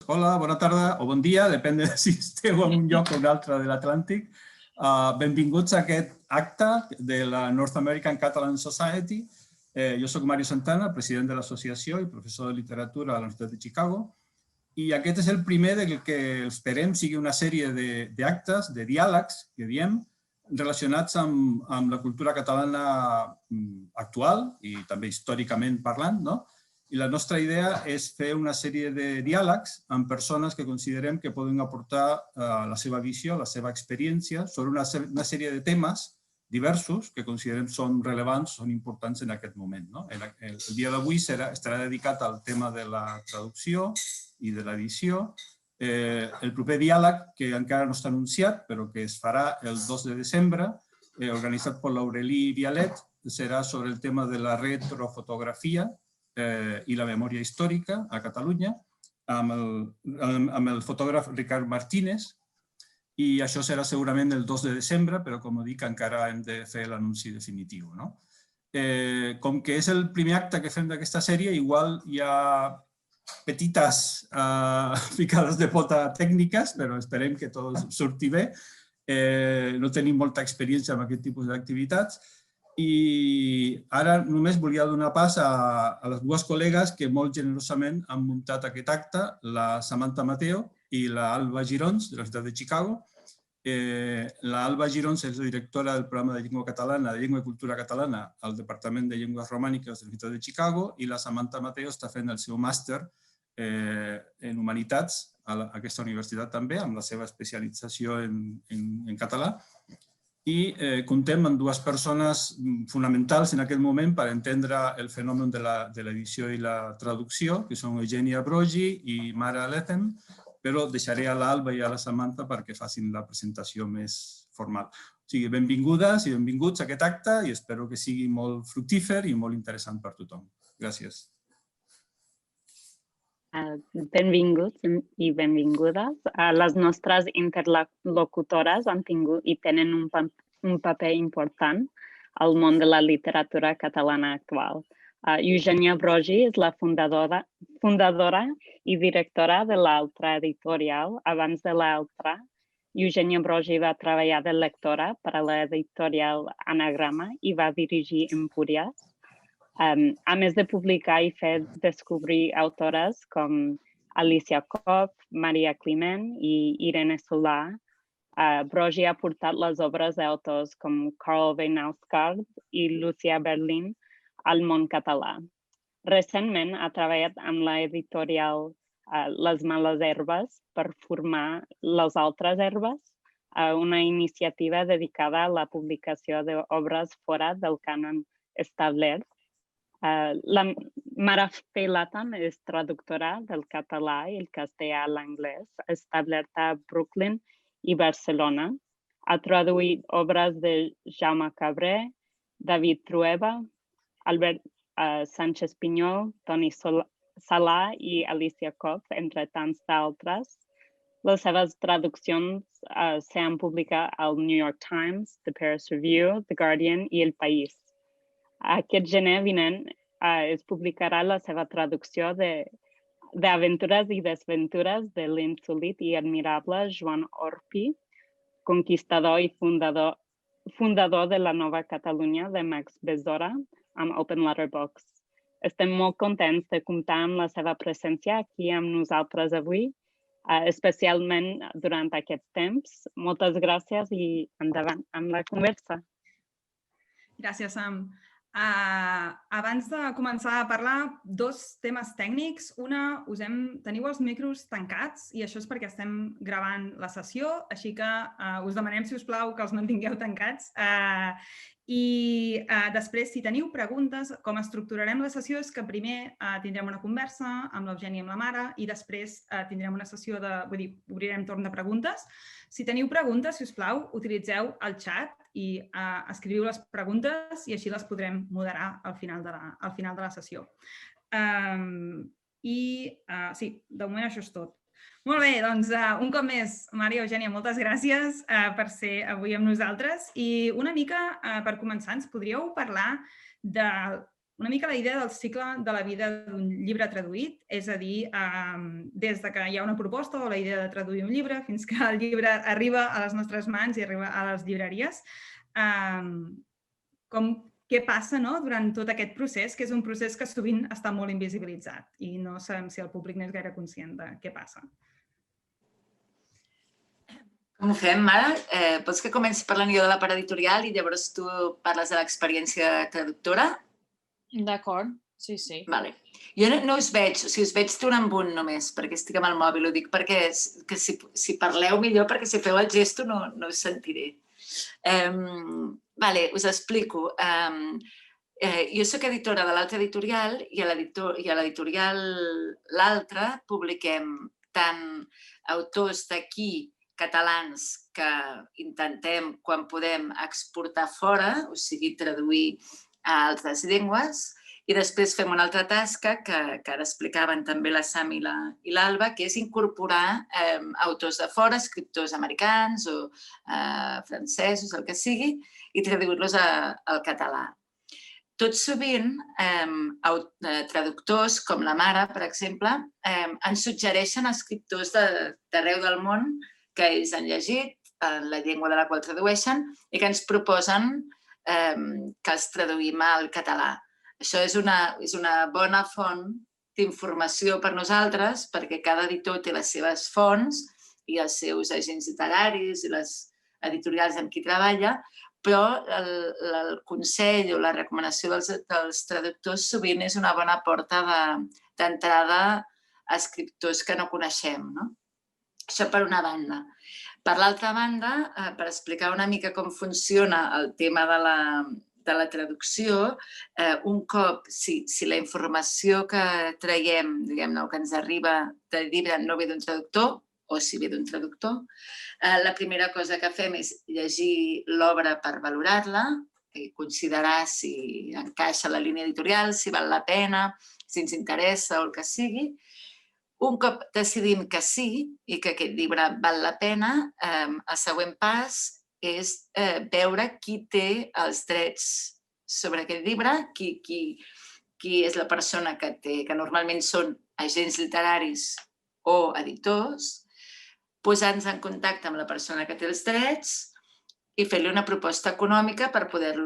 Hola, bona tarda o bon dia, depèn de si esteu en un lloc o un altre de l'Atlàntic. Benvinguts a aquest acte de la North American Catalan Society. Jo soc Mario Santana, president de l'associació i professor de literatura a la Universitat de Chicago. I aquest és el primer del que esperem sigui una sèrie d'actes, de diàlegs, que diem, relacionats amb la cultura catalana actual i també històricament parlant, no? I la nostra idea és fer una sèrie de diàlegs amb persones que considerem que poden aportar la seva visió, la seva experiència sobre una sèrie de temes diversos que considerem són rellevants, són importants en aquest moment. El dia d'avui estarà dedicat al tema de la traducció i de l'edició. El proper diàleg, que encara no està anunciat, però que es farà el 2 de desembre, organitzat per l'Aurelí Vialet, serà sobre el tema de la retrofotografia i la memòria històrica a Catalunya, amb el fotògraf Ricard Martínez, i això serà segurament el 2 de desembre, però com dic, encara hem de fer l'anunci definitiu. Com que és el primer acte que fem d'aquesta sèrie, igual hi ha petites picades de pota tècniques, però esperem que tot surti bé. No tenim molta experiència en aquest tipus d'activitats. I ara només volia donar pas a les dues col·legues que molt generosament han muntat aquest acte, la Samantha Mateo i l'Alba Girons, de la Universitat de Chicago. L'Alba Girons és la directora del programa de llengua catalana, de llengua i cultura catalana, al Departament de Llengües Romàniques de la Universitat de Chicago, i la Samantha Mateo està fent el seu màster en Humanitats a aquesta universitat també, amb la seva especialització en català. I comptem amb dues persones fonamentals en aquest moment per entendre el fenomen de l'edició i la traducció, que són Eugènia Brogi i Mara Lethem, però deixaré a l'Alba i a la Samantha perquè facin la presentació més formal. O sigui, benvingudes i benvinguts a aquest acte i espero que sigui molt fructífer i molt interessant per tothom. Gràcies. Benvinguts i benvingudes. Les nostres interlocutores han tingut i tenen un paper important al món de la literatura catalana actual. Eugènia Brogi és la fundadora i directora de l'Altra Editorial. Abans de l'Altra, Eugènia Brogi va treballar de lectora per a l'editorial Anagrama i va dirigir Empúries. A més de publicar i fer descobrir autores com Alicia Kopp, Maria Climent i Irene Solà, Brogi ha portat les obres d'autors com Carl Knausgaard i Lucia Berlin al món català. Recentment ha treballat amb l'editorial Les Males Herbes per formar Les Altres Herbes, una iniciativa dedicada a la publicació d'obres fora del cànon establert. La Mara Feilatan és traductora del català i el castellà a l'anglès, establerta a Brooklyn i Barcelona. Ha traduït obres de Jaume Cabré, David Trueba, Albert Sánchez Pinyol, Toni Salà i Alicia Kopp, entre tants d'altres. Les seves traduccions s'han publicat al New York Times, The Paris Review, The Guardian i El País. Aquest gener vinent es publicarà la seva traducció d'Aventures i Desventures de l'insòlit i admirable Joan Orpí, conquistador i fundador de la Nova Catalunya de Max Besora, amb Open Letter Books. Estem molt contents de comptar amb la seva presència aquí amb nosaltres avui, especialment durant aquest temps. Moltes gràcies i endavant amb la conversa. Gràcies, Sam. Abans de començar a parlar, dos temes tècnics. Una, teniu els micros tancats i això és perquè estem gravant la sessió, així que us demanem, si us plau, que els mantingueu tancats. I després, si teniu preguntes, com estructurarem la sessió és que primer tindrem una conversa amb l'Eugènia i amb la Mara i després tindrem una sessió obrirem torn de preguntes. Si teniu preguntes, si us plau, utilitzeu el xat i escriviu les preguntes i així les podrem moderar al final de la sessió. I sí, de moment això és tot. Molt bé, doncs un cop més, Mari i Eugènia, moltes gràcies per ser avui amb nosaltres. I una mica per començar, ens podríeu parlar de una mica la idea del cicle de la vida d'un llibre traduït, és a dir, des de que hi ha una proposta o la idea de traduir un llibre fins que el llibre arriba a les nostres mans i arriba a les llibreries. Què passa durant tot aquest procés, que és un procés que sovint està molt invisibilitzat i no sabem si el públic n'és gaire conscient de què passa. Com ho fem, Mara? Vols que comenci parlant jo de la part editorial i llavors tu parles de l'experiència traductora? D'acord, sí, sí. Vale. Jo no us veig, o sigui, us veig d'un en un només, perquè estic amb el mòbil. Ho dic perquè si parleu millor, perquè si feu el gesto no us sentiré. Vale, us explico. Jo soc editora de l'Altra Editorial i a l'editorial L'Altra publiquem tant autors d'aquí catalans que intentem, quan podem, exportar fora, o sigui, traduir a altres llengües, i després fem una altra tasca que ara explicaven també la Sam i l'Alba, que és incorporar autors de fora, escriptors americans o francesos, el que sigui, i traduir-los al català. Tot sovint, traductors com la Mara, per exemple, ens suggereixen escriptors d'arreu del món que ells han llegit, en la llengua de la qual tradueixen, i que ens proposen que els traduïm al català. Això és una bona font d'informació per nosaltres, perquè cada editor té les seves fonts i els seus agents literaris i les editorials amb qui treballa, però el consell o la recomanació dels traductors sovint és una bona porta d'entrada a escriptors que no coneixem. Això per una banda. Per l'altra banda, per explicar una mica com funciona el tema de la traducció, un cop, si la informació que traiem, diguem-ne, o que ens arriba del llibre no ve d'un traductor, o si ve d'un traductor, la primera cosa que fem és llegir l'obra per valorar-la i considerar si encaixa la línia editorial, si val la pena, si ens interessa o el que sigui. Un cop decidim que sí i que aquest llibre val la pena, el següent pas és veure qui té els drets sobre aquest llibre, qui és la persona que té, que normalment són agents literaris o editors, posar-nos en contacte amb la persona que té els drets i fer-li una proposta econòmica per poder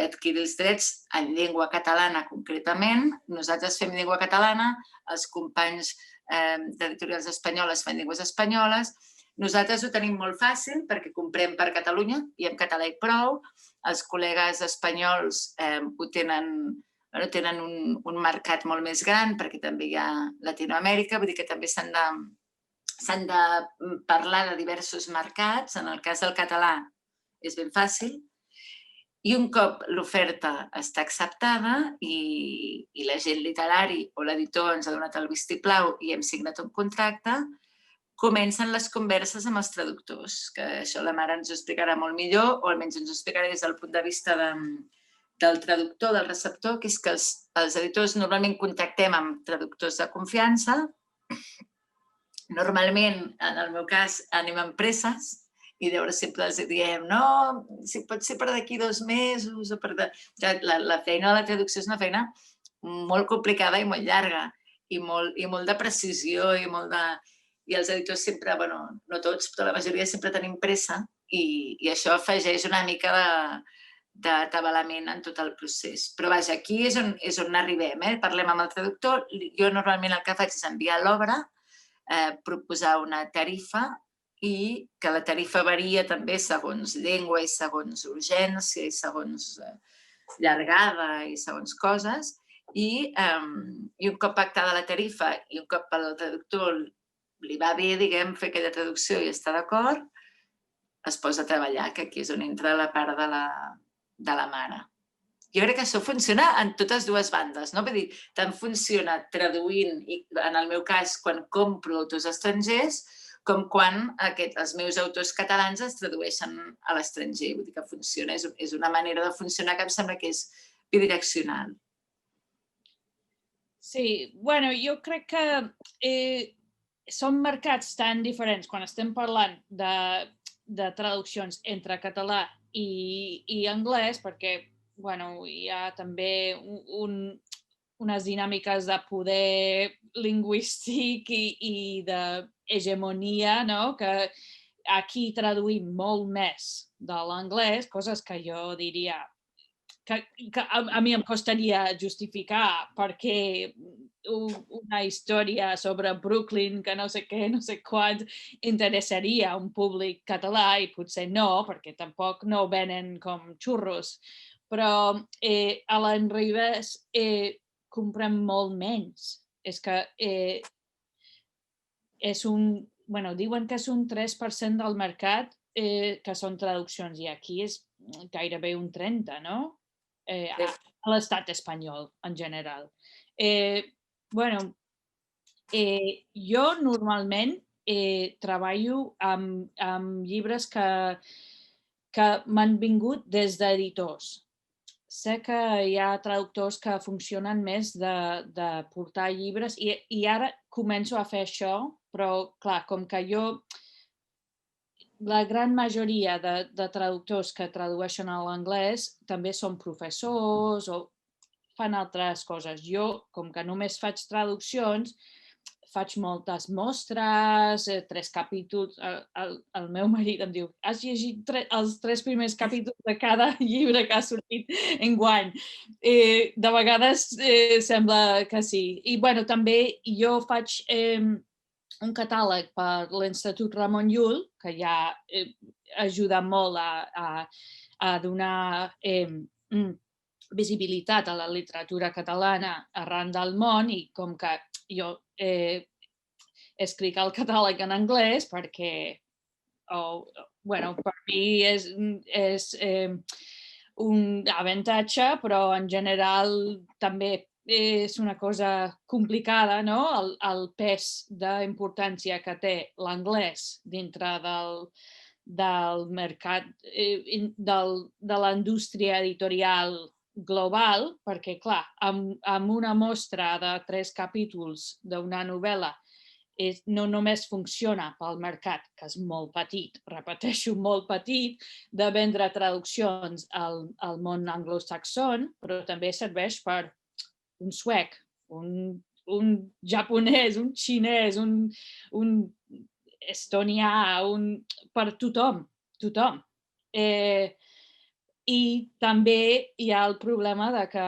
adquirir els drets en llengua catalana concretament. Nosaltres fem llengua catalana, els companys d'editorials espanyoles fan llengües espanyoles. Nosaltres ho tenim molt fàcil perquè comprem per Catalunya i en català i prou. Els col·legues espanyols tenen un mercat molt més gran perquè també hi ha Latinoamèrica, vull dir que també s'han de parlar de diversos mercats. En el cas del català és ben fàcil. I un cop l'oferta està acceptada i l'agent literari o l'editor ens ha donat el vistiplau i hem signat un contracte, comencen les converses amb els traductors, que això la Mara ens ho explicarà molt millor, o almenys ens ho explicarà des del punt de vista del traductor, del receptor, que és que els editors normalment contactem amb traductors de confiança. Normalment, en el meu cas, anem a empreses i llavors sempre els diem, no, si pot ser per d'aquí 2 mesos o per... La feina de la traducció és una feina molt complicada i molt llarga i molt de precisió i molt de... I els editors sempre, bueno, no tots, però la majoria sempre tenim pressa i això afegeix una mica d'atabalament en tot el procés. Però vaja, aquí és on arribem, parlem amb el traductor. Jo normalment el que faig és enviar l'obra, proposar una tarifa i que la tarifa varia també segons llengua i segons urgència i segons llargada i segons coses. I un cop pactada la tarifa i un cop el traductor li va bé, diguem, fer aquella traducció i està d'acord, es posa a treballar, que aquí és on entra la part de la Mare. Jo crec que això funciona en totes dues bandes, no? Vull dir, tant funciona traduint, i en el meu cas, quan compro autors estrangers, com quan els meus autors catalans es tradueixen a l'estranger. Vull dir que funciona, és una manera de funcionar que em sembla que és bidireccional. Sí, bueno, jo crec que són mercats tan diferents quan estem parlant de traduccions entre català i anglès, perquè hi ha també unes dinàmiques de poder lingüístic i d'hegemonia, no? Que aquí traduïm molt més de l'anglès, coses que jo diria que a mi em costaria justificar perquè una història sobre Brooklyn, que no sé què, no sé quant, interessaria a un públic català i potser no, perquè tampoc no venen com xurros. Però a l'enrevés comprem molt menys. És que diuen que és un 3% del mercat que són traduccions i aquí és gairebé un 30%, no? A l'estat espanyol, en general. Jo normalment treballo amb llibres que m'han vingut des d'editors. Sé que hi ha traductors que funcionen més de portar llibres i ara començo a fer això, però clar, com que la gran majoria de traductors que tradueixen a l'anglès també són professors o fan altres coses. Jo, com que només faig traduccions, faig moltes mostres, 3 capítols. El meu marit em diu, has llegit els 3 primers capítols de cada llibre que ha sortit enguany. De vegades sembla que sí. I també jo faig un catàleg per l'Institut Ramon Llull, que ja ajuda molt a donar visibilitat a la literatura catalana arran del món i com que jo escric el catàleg en anglès perquè per mi és un avantatge, però en general també és una cosa complicada, no? El pes d'importància que té l'anglès dintre del mercat, de la indústria editorial global, perquè, clar, amb una mostra de 3 capítols d'una novel·la no només funciona pel mercat, que és molt petit, repeteixo, molt petit, de vendre traduccions al món anglosaxon, però també serveix per un suec, un japonès, un xinès, un estonià, per tothom. I també hi ha el problema de que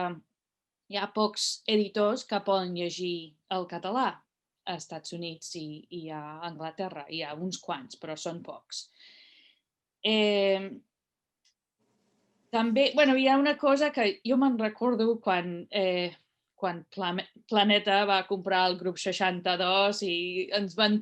hi ha pocs editors que poden llegir el català a Estats Units i a Anglaterra. Hi ha uns quants, però són pocs. També, hi ha una cosa que jo me'n recordo quan Planeta va comprar el grup 62 i ens vam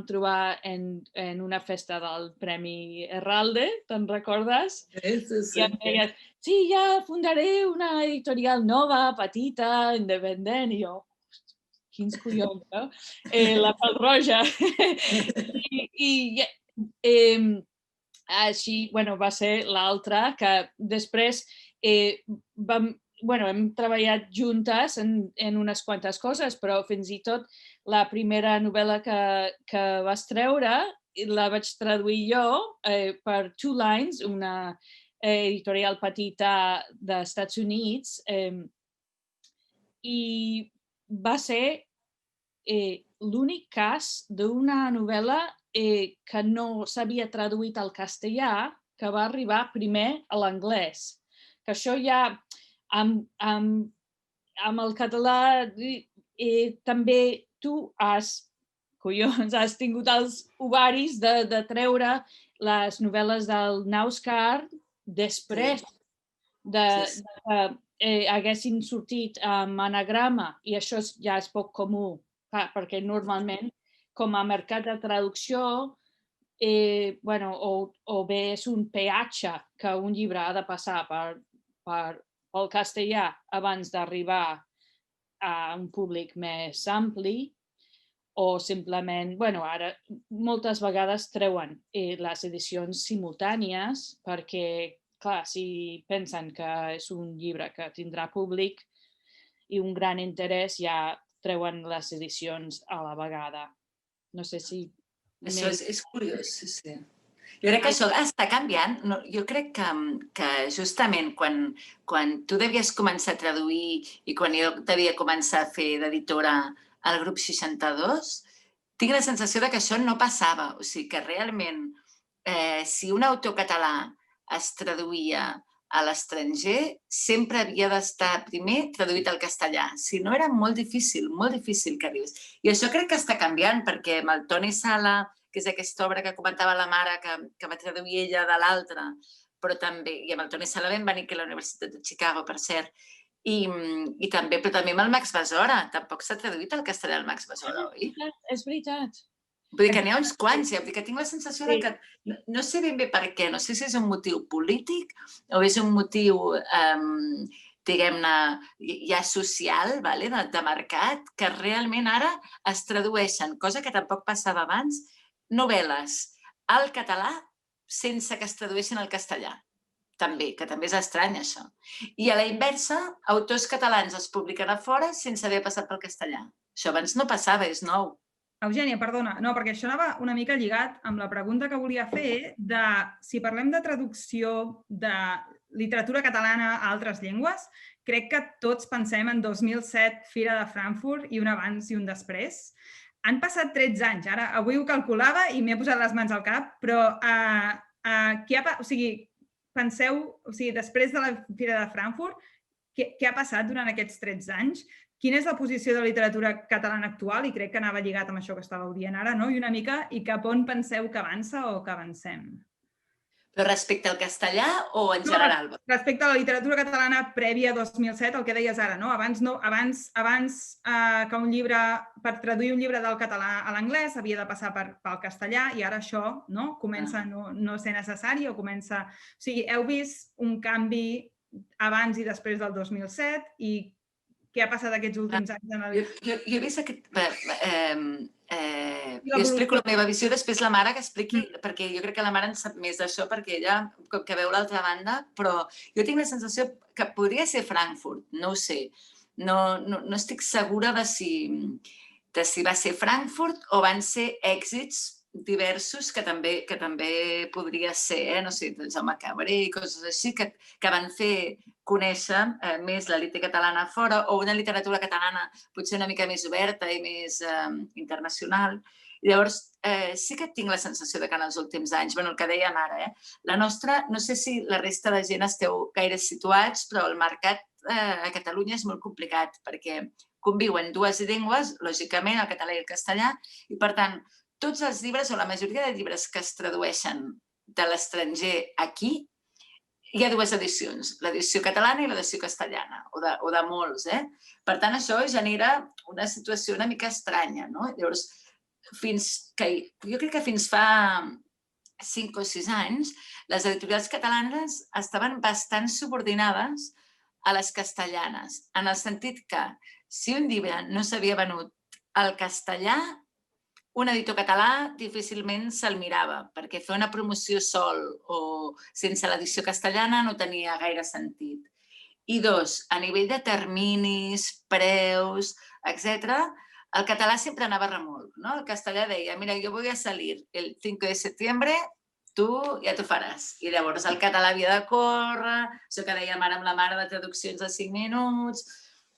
trobar en una festa del Premi Herralde, te'n recordes? Sí. I em deies, sí, ja fundaré una editorial nova, petita, independent, i jo, quins collons, no? La Pal Roja. I així, va ser l'altra, que després hem treballat juntes en unes quantes coses, però fins i tot la primera novel·la que vas treure la vaig traduir jo per Two Lines, una editorial petita dels Estats Units, i va ser l'únic cas d'una novel·la que no s'havia traduït al castellà, que va arribar primer a l'anglès. Que això ja, amb el català, també tu has tingut els ovaris de treure les novel·les del Nauscar després que haguessin sortit amb anagrama, i això ja és poc comú, perquè normalment, com a mercat de traducció, o bé és un peatge que un llibre ha de passar pel castellà abans d'arribar a un públic més ampli, o simplement, ara moltes vegades treuen les edicions simultànies perquè, clar, si pensen que és un llibre que tindrà públic i un gran interès, ja treuen les edicions a la vegada. No sé si... Això és curiós, sí. Jo crec que això està canviant. Jo crec que justament quan tu devies començar a traduir i quan jo devia començar a fer d'editora al grup 62, tinc la sensació que això no passava. O sigui, que realment, si un autor català es traduïa a l'estranger, sempre havia d'estar primer traduït al castellà. Si no, era molt difícil que arribés. I això crec que està canviant, perquè amb el Toni Sala, que és aquesta obra que comentava la mare, que va traduir ella de l'altra, però també, i amb el Toni Sala vam venir aquí a la Universitat de Chicago, per cert, però també amb el Max Besora. Tampoc s'ha traduït al castellà el Max Besora, oi? És veritat. Vull dir que n'hi ha uns quants, vull dir que tinc la sensació que no sé ben bé per què, no sé si és un motiu polític o és un motiu, diguem-ne, ja social, de mercat, que realment ara es tradueixen, cosa que tampoc passava abans, novel·les al català sense que es tradueixin al castellà. També, que també és estrany, això. I a la inversa, autors catalans es publiquen a fora sense haver passat pel castellà. Això abans no passava, és nou. Eugènia, perdona, no, perquè això anava una mica lligat amb la pregunta que volia fer de si parlem de traducció de literatura catalana a altres llengües, crec que tots pensem en 2007, Fira de Frankfurt, i un abans i un després. Han passat 13 anys, ara avui ho calculava i m'he posat les mans al cap, però penseu, després de la Fira de Frankfurt, què ha passat durant aquests 13 anys? Quina és la posició de la literatura catalana actual? I crec que anava lligat amb això que estàveu dient ara, no? I una mica, i cap on penseu que avança o que avancem? Però respecte al castellà o en general? Respecte a la literatura catalana prèvia a 2007, el que deies ara, no? Abans que un llibre, per traduir un llibre del català a l'anglès, havia de passar pel castellà i ara això comença a no ser necessari o comença... O sigui, heu vist un canvi abans i després del 2007 i què ha passat aquests últims anys? Jo he vist aquest... Jo explico la meva visió, després la Mare que expliqui, perquè jo crec que la Mare en sap més d'això, perquè ella, com que veu l'altra banda, però jo tinc la sensació que podria ser Frankfurt, no ho sé. No estic segura de si va ser Frankfurt o van ser èxits diversos que també podria ser, no sé, el Jaume Cabré i coses així, que van fer conèixer més la literatura catalana fora o una literatura catalana potser una mica més oberta i més internacional. I llavors sí que tinc la sensació que en els últims anys, el que dèiem ara, la nostra, no sé si la resta de gent esteu gaire situats, però el mercat a Catalunya és molt complicat perquè conviuen dues llengües, lògicament, el català i el castellà, i per tant, tots els llibres o la majoria de llibres que es tradueixen de l'estranger aquí, hi ha dues edicions, l'edició catalana i l'edició castellana, o de molts. Per tant, això genera una situació una mica estranya. Llavors, jo crec que fins fa 5 o 6 anys, les editorials catalanes estaven bastant subordinades a les castellanes, en el sentit que si un llibre no s'havia venut al castellà, un editor català difícilment se'l mirava, perquè fer una promoció sol o sense l'edició castellana no tenia gaire sentit. I dos, a nivell de terminis, preus, etc., el català sempre anava remolc. El castellà deia, mira, jo voy a salir el 5 de setembre, tu ja t'ho faràs. I llavors el català havia de córrer, això que dèiem ara amb la Mare de traduccions de 5 minuts.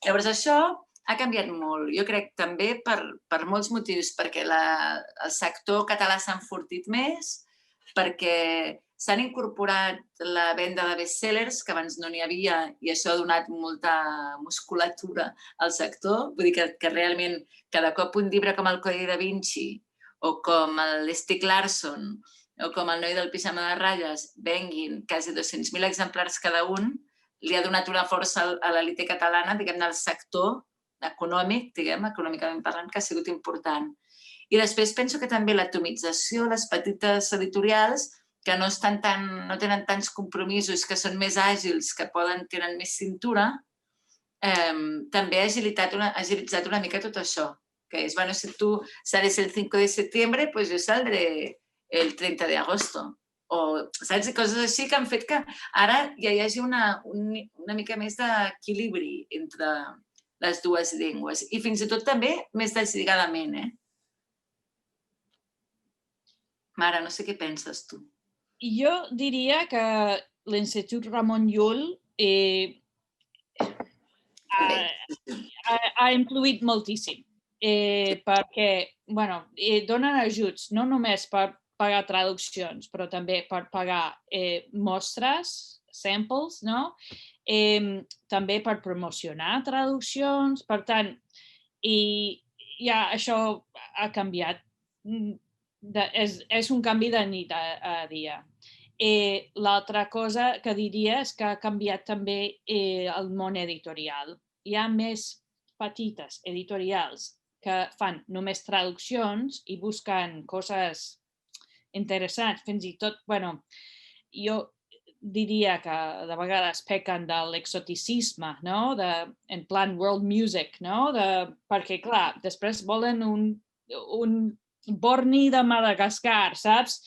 Llavors això ha canviat molt, jo crec també per molts motius, perquè el sector català s'ha enfortit més, perquè s'han incorporat la venda de bestsellers, que abans no n'hi havia, i això ha donat molta musculatura al sector. Vull dir que realment cada cop un llibre com el Codi da Vinci o com l'Stieg Larsson o com el Noi del pijama de ratlles venguin quasi 200.000 exemplars cada un, li ha donat una força a l'elit catalana, diguem-ne, al sector econòmic, econòmicament parlant, que ha sigut important. I després penso que també l'atomització, les petites editorials, que no tenen tants compromisos, que són més àgils, que tenen més cintura, també ha agilitzat una mica tot això. Que és, bueno, si tu sales el 5 de setembre, pues yo saldré el 30 de agosto. O, saps? Coses així que han fet que ara ja hi hagi una mica més d'equilibri entre les dues llengües. I fins i tot també més deslligadament. Mare, no sé què penses tu. Jo diria que l'Institut Ramon Llull ha influït moltíssim perquè donen ajuts no només per pagar traduccions, però també per pagar mostres, samples, no? També per promocionar traduccions. Per tant, i ja això ha canviat. És un canvi de nit a dia. L'altra cosa que diria és que ha canviat també el món editorial. Hi ha més petites editorials que fan només traduccions i busquen coses interessants. Fins i tot, jo diria que de vegades pequen de l'exoticisme, no? En plan world music, no? Perquè, clar, després volen un Borni de Madagascar, saps?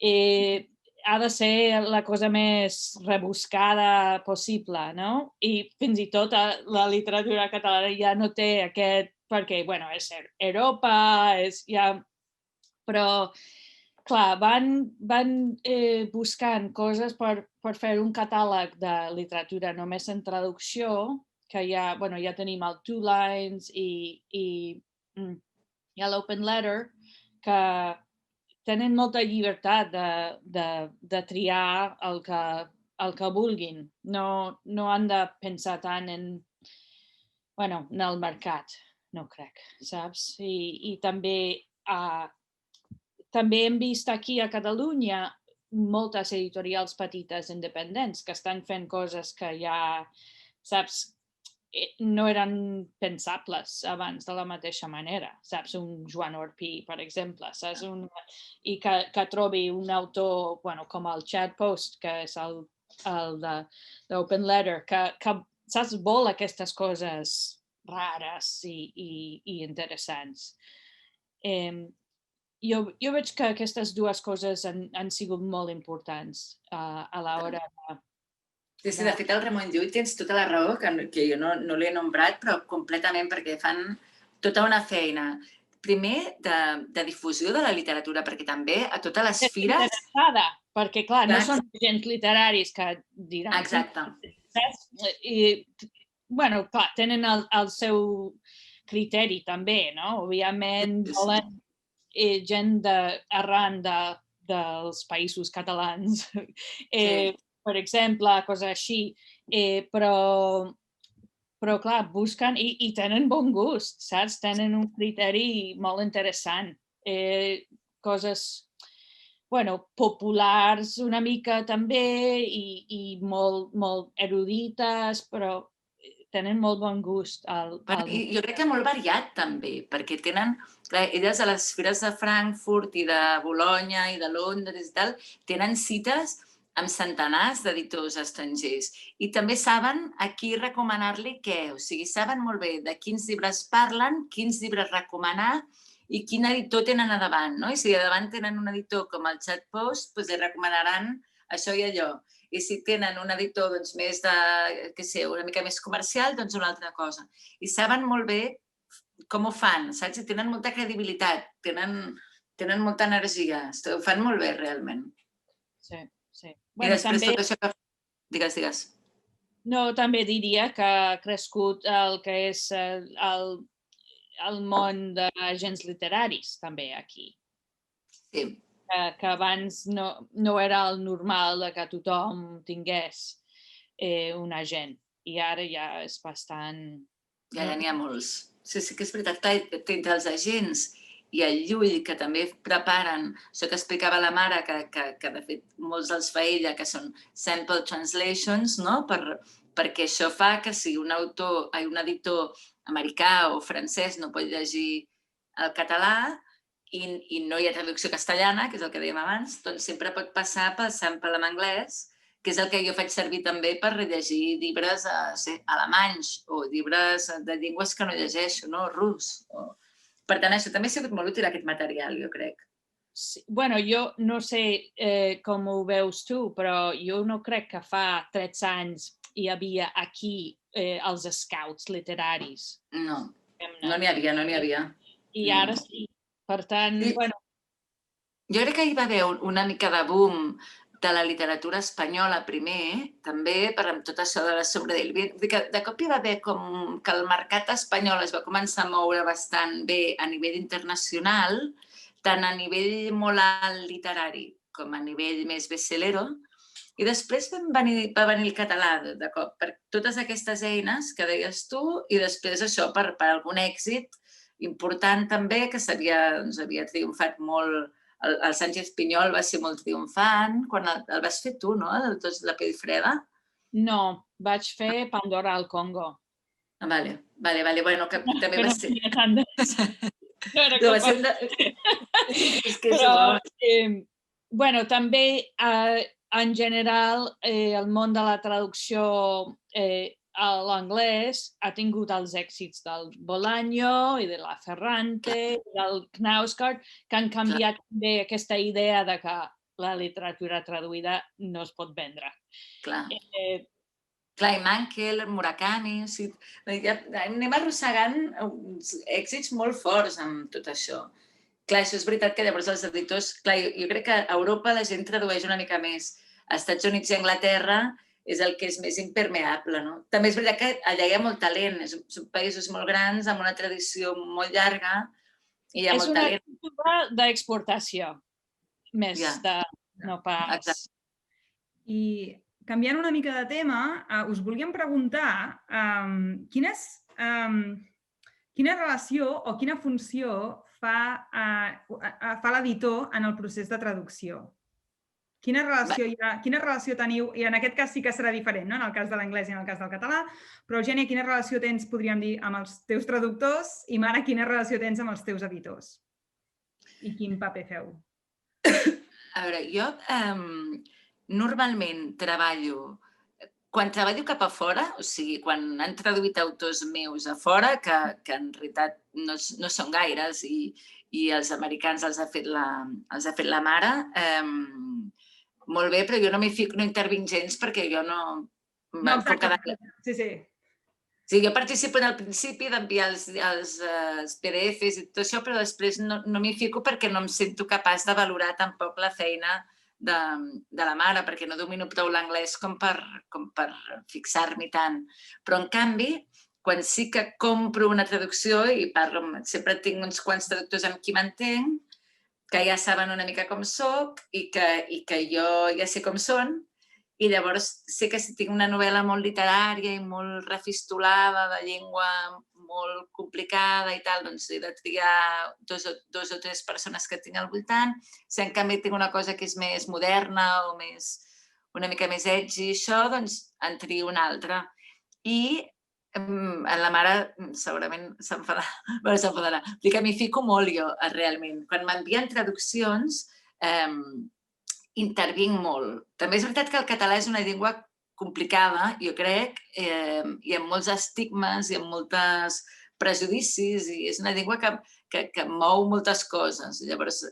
Ha de ser la cosa més rebuscada possible, no? I fins i tot la literatura catalana ja no té aquest, perquè, és Europa, però, clar, van buscant coses per fer un catàleg de literatura només en traducció, que ja tenim el Two Lines i l'Open Letter, que tenen molta llibertat de triar el que vulguin. No han de pensar tant en el mercat, no crec, saps? I també hem vist aquí a Catalunya moltes editorials petites independents que estan fent coses que ja, saps, no eren pensables abans de la mateixa manera, saps? Un Joan Orpí, per exemple, saps? I que trobi un autor com el Chad Post, que és el d'Open Letter, que saps, vol aquestes coses rares i interessants. Jo veig que aquestes dues coses han sigut molt importants a l'hora de... Sí, de fet, el Ramon Llull tens tota la raó, que jo no l'he nombrat, però completament, perquè fan tota una feina. Primer, de difusió de la literatura, perquè també a totes les fires... Interessada, perquè, clar, no són agents literaris que diran... Exacte. Clar, tenen el seu criteri també, no? Òbviament, volen gent arran dels països catalans. Per exemple, coses així, però clar, busquen i tenen bon gust, saps? Tenen un criteri molt interessant. Coses, populars una mica també i molt erudites, però tenen molt bon gust. Jo crec que molt variat també, perquè tenen, clar, elles a les fires de Frankfurt i de Bolonya i de Londres i tal, tenen cites amb centenars d'editors estrangers. I també saben a qui recomanar-li què. O sigui, saben molt bé de quins llibres parlen, quins llibres recomanar i quin editor tenen a davant, no? I si a davant tenen un editor com el Chad Post, doncs li recomanaran això i allò. I si tenen un editor més una mica més comercial, doncs una altra cosa. I saben molt bé com ho fan, saps? I tenen molta credibilitat, tenen molta energia, ho fan molt bé realment. Sí. I després tot això que... Digues. No, també diria que ha crescut el que és el món d'agents literaris, també, aquí. Sí. Que abans no era el normal que tothom tingués un agent. I ara ja és bastant... Ja n'hi ha molts. Sí que és veritat que entre els agents i el Llull, que també preparen, això que explicava la mare, que de fet molts dels fa ella, que són sample translations, no? Perquè això fa que si un editor americà o francès no pot llegir el català i no hi ha traducció castellana, que és el que dèiem abans, doncs sempre pot passar pel sample en anglès, que és el que jo faig servir també per rellegir llibres alemanys o llibres de llengües que no llegeixo, no? Rus. Per tant, això també ha sigut molt útil, aquest material, jo crec. Sí, jo no sé com ho veus tu, però jo no crec que fa 13 anys hi havia aquí els scouts literaris. No n'hi havia. I ara sí. Per tant, Jo crec que hi va haver una mica de boom de la literatura espanyola primer, també amb tot això de la Sombra del Viento. De cop hi va haver com que el mercat espanyol es va començar a moure bastant bé a nivell internacional, tant a nivell molt alt literari com a nivell més bestselero, i després va venir el català de cop, per totes aquestes eines que deies tu, i després això per algun èxit important també, que havia triomfat molt. El Sánchez Pinyol va ser molt triomfant, quan el vas fer tu, no?, la pell freda? No, vaig fer Pandora al Congo. Vale, bueno, que també va ser... No era capaç. Però, bueno, també en general el món de la traducció a l'anglès ha tingut els èxits del Bolaño i de la Ferrante, del Knausgaard, que han canviat bé aquesta idea de que la literatura traduïda no es pot vendre. Clar, i Mankell, Murakami... Anem arrossegant èxits molt forts amb tot això. Clar, això és veritat que llavors els editors... Clar, jo crec que a Europa la gent tradueix una mica més. Als Estats Units i Anglaterra és el que és més impermeable, no? També és veritat que allà hi ha molt talent, són països molt grans, amb una tradició molt llarga, i hi ha molt talent. És una cultura d'exportació, més de no pas... Exacte. I canviant una mica de tema, us volíem preguntar quina relació o quina funció fa l'editor en el procés de traducció? Quina relació teniu? I en aquest cas sí que serà diferent, no?, en el cas de l'anglès i en el cas del català. Però, Eugènia, quina relació tens, podríem dir, amb els teus traductors? I, Mara, quina relació tens amb els teus editors? I quin paper feu? A veure, jo normalment treballo... Quan treballo cap a fora, o sigui, quan han traduït autors meus a fora, que en realitat no són gaires i els americans els ha fet la mare, molt bé, però jo no intervinc gens perquè jo no... No, exacte. Sí. Sí, jo participo en el principi d'enviar els PDFs i tot això, però després no m'hi fico perquè no em sento capaç de valorar tampoc la feina de la mare, perquè no domino prou l'anglès com per fixar-m'hi tant. Però, en canvi, quan sí que compro una traducció i parlo, sempre tinc uns quants traductors amb qui m'entenc, que ja saben una mica com soc i que jo ja sé com són, i llavors sé que si tinc una novel·la molt literària i molt refistolada, de llengua molt complicada i tal, doncs he de triar dos o tres persones que tinc al voltant. Si en canvi tinc una cosa que és més moderna o una mica més edgy, això, doncs en trio una altra. I la mare segurament s'enfadarà. Que m'hi fico molt jo, realment. Quan m'envien traduccions, intervinc molt. També és veritat que el català és una llengua complicada, jo crec, i amb molts estigmes i amb molts prejudicis, i és una llengua que mou moltes coses. Llavors,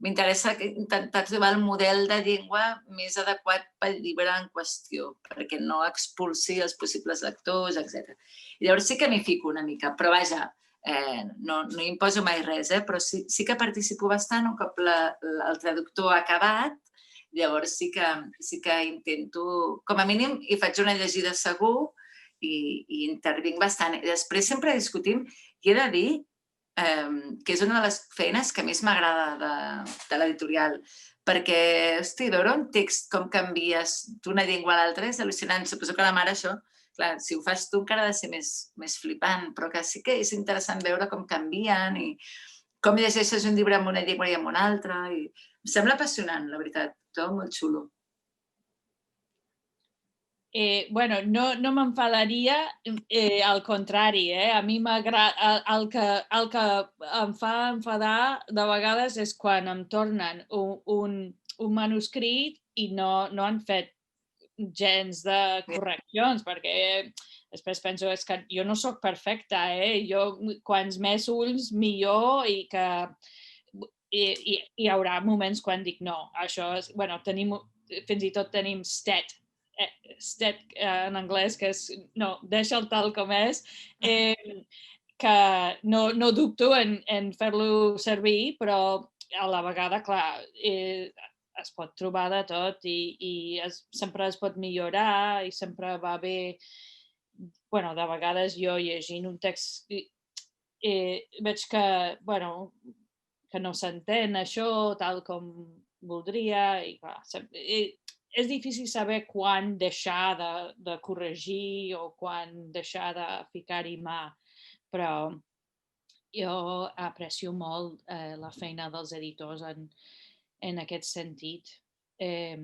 m'interessa intentar trobar el model de llengua més adequat pel llibre en qüestió, perquè no expulsi els possibles lectors, etc. Llavors sí que m'hi fico una mica, però vaja, no imposo mai res, però sí que participo bastant un cop el traductor ha acabat. Llavors sí que intento, com a mínim, hi faig una llegida segur i intervinc bastant. Després sempre discutim i he de dir que és una de les feines que més m'agrada de l'editorial, perquè, hosti, veure un text com canvies d'una llengua a l'altra és al·lucinant. Suposo que la mare això, clar, si ho fas tu encara ha de ser més flipant, però que sí que és interessant veure com canvien i com llegeixes un llibre en una llengua i en una altra. Em sembla apassionant, la veritat. Tot molt xulo. Bueno, no m'enfadaria, al contrari, a mi m'agrada, el que em fa enfadar de vegades és quan em tornen un manuscrit i no han fet gens de correccions, perquè després penso que jo no soc perfecta, jo quants més ulls millor i que hi haurà moments quan dic no, això és, bueno, fins i tot tenim STET en anglès, que és no, deixa'l tal com és, que no dubto en fer-lo servir, però a la vegada, clar, es pot trobar de tot i sempre es pot millorar i sempre va bé. Bueno, de vegades jo llegint un text veig que no s'entén això tal com voldria i clar, és difícil saber quan deixar de corregir o quan deixar de ficar-hi mà, però jo aprecio molt la feina dels editors en aquest sentit. Què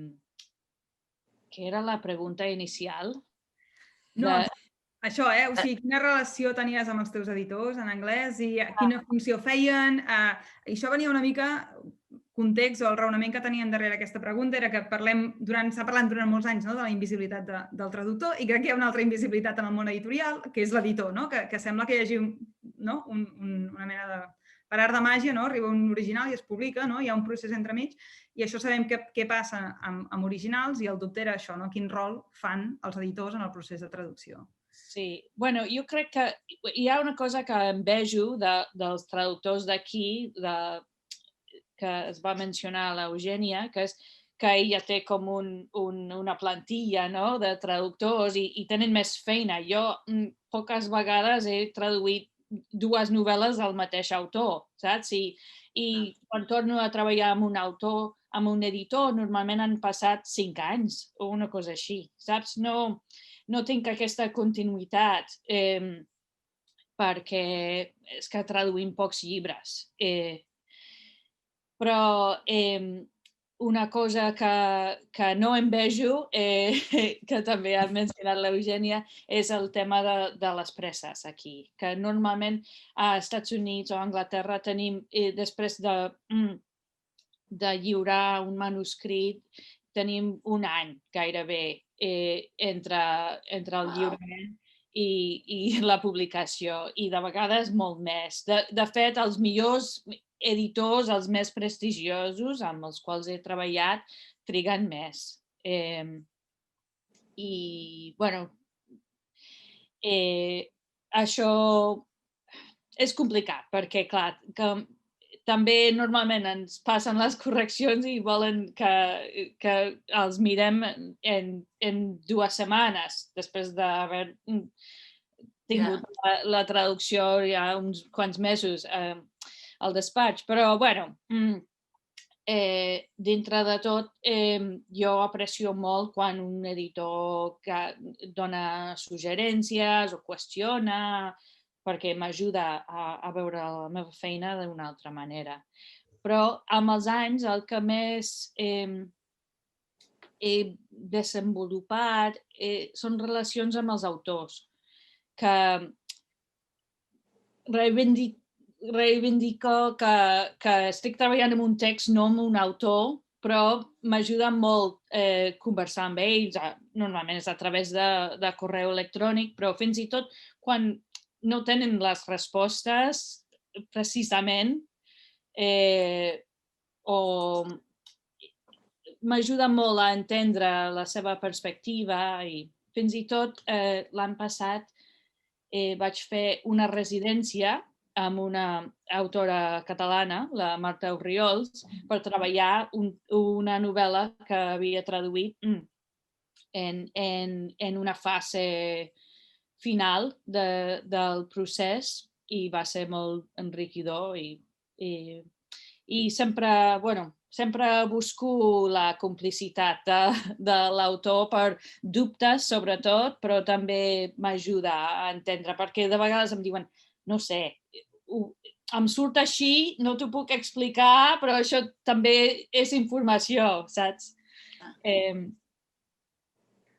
era la pregunta inicial? No, això, o sigui, quina relació tenies amb els teus editors en anglès i quina funció feien? I això venia una mica, context o el raonament que teníem darrere aquesta pregunta era que s'ha parlat durant molts anys de la invisibilitat del traductor i crec que hi ha una altra invisibilitat en el món editorial, que és l'editor, que sembla que hi hagi una mena de... Per art de màgia, arriba un original i es publica, hi ha un procés entremig i això sabem què passa amb originals i el dubte era això, quin rol fan els editors en el procés de traducció. Sí, bueno, jo crec que hi ha una cosa que em vejo dels traductors d'aquí, que es va mencionar l'Eugènia, que és que ella té com una plantilla de traductors i tenen més feina. Jo poques vegades he traduït 2 novel·les del mateix autor, saps? I quan torno a treballar amb un autor, amb un editor, normalment han passat 5 anys o una cosa així, saps? No tinc aquesta continuïtat perquè és que traduïm pocs llibres. Però una cosa que no em vejo, que també ha mencionat l'Eugènia, és el tema de les presses aquí, que normalment a Estats Units o a Anglaterra tenim, després de lliurar un manuscrit, tenim un any gairebé entre el lliurament i la publicació, i de vegades molt més. De fet, els millors editors, els més prestigiosos, amb els quals he treballat, triguen més. I, bueno, això és complicat, perquè, clar, també normalment ens passen les correccions i volen que els mirem en 2 setmanes, després d'haver tingut la traducció ja uns quants mesos al despatx. Però, bueno, dintre de tot, jo aprecio molt quan un editor dona suggerències o qüestiona, perquè m'ajuda a veure la meva feina d'una altra manera. Però amb els anys el que més he desenvolupat són relacions amb els autors, que reivindico que estic treballant en un text, no amb un autor, però m'ajuda molt conversar amb ells, normalment és a través de correu electrònic, però fins i tot quan no tenen les respostes precisament o m'ajuda molt a entendre la seva perspectiva i fins i tot l'any passat vaig fer una residència amb una autora catalana, la Marta Orriols, per treballar una novel·la que havia traduït en una fase final del procés i va ser molt enriquidor i sempre busco la complicitat de l'autor per dubtes, sobretot, però també m'ajuda a entendre, perquè de vegades em diuen, no sé, em surt així, no t'ho puc explicar, però això també és informació, saps?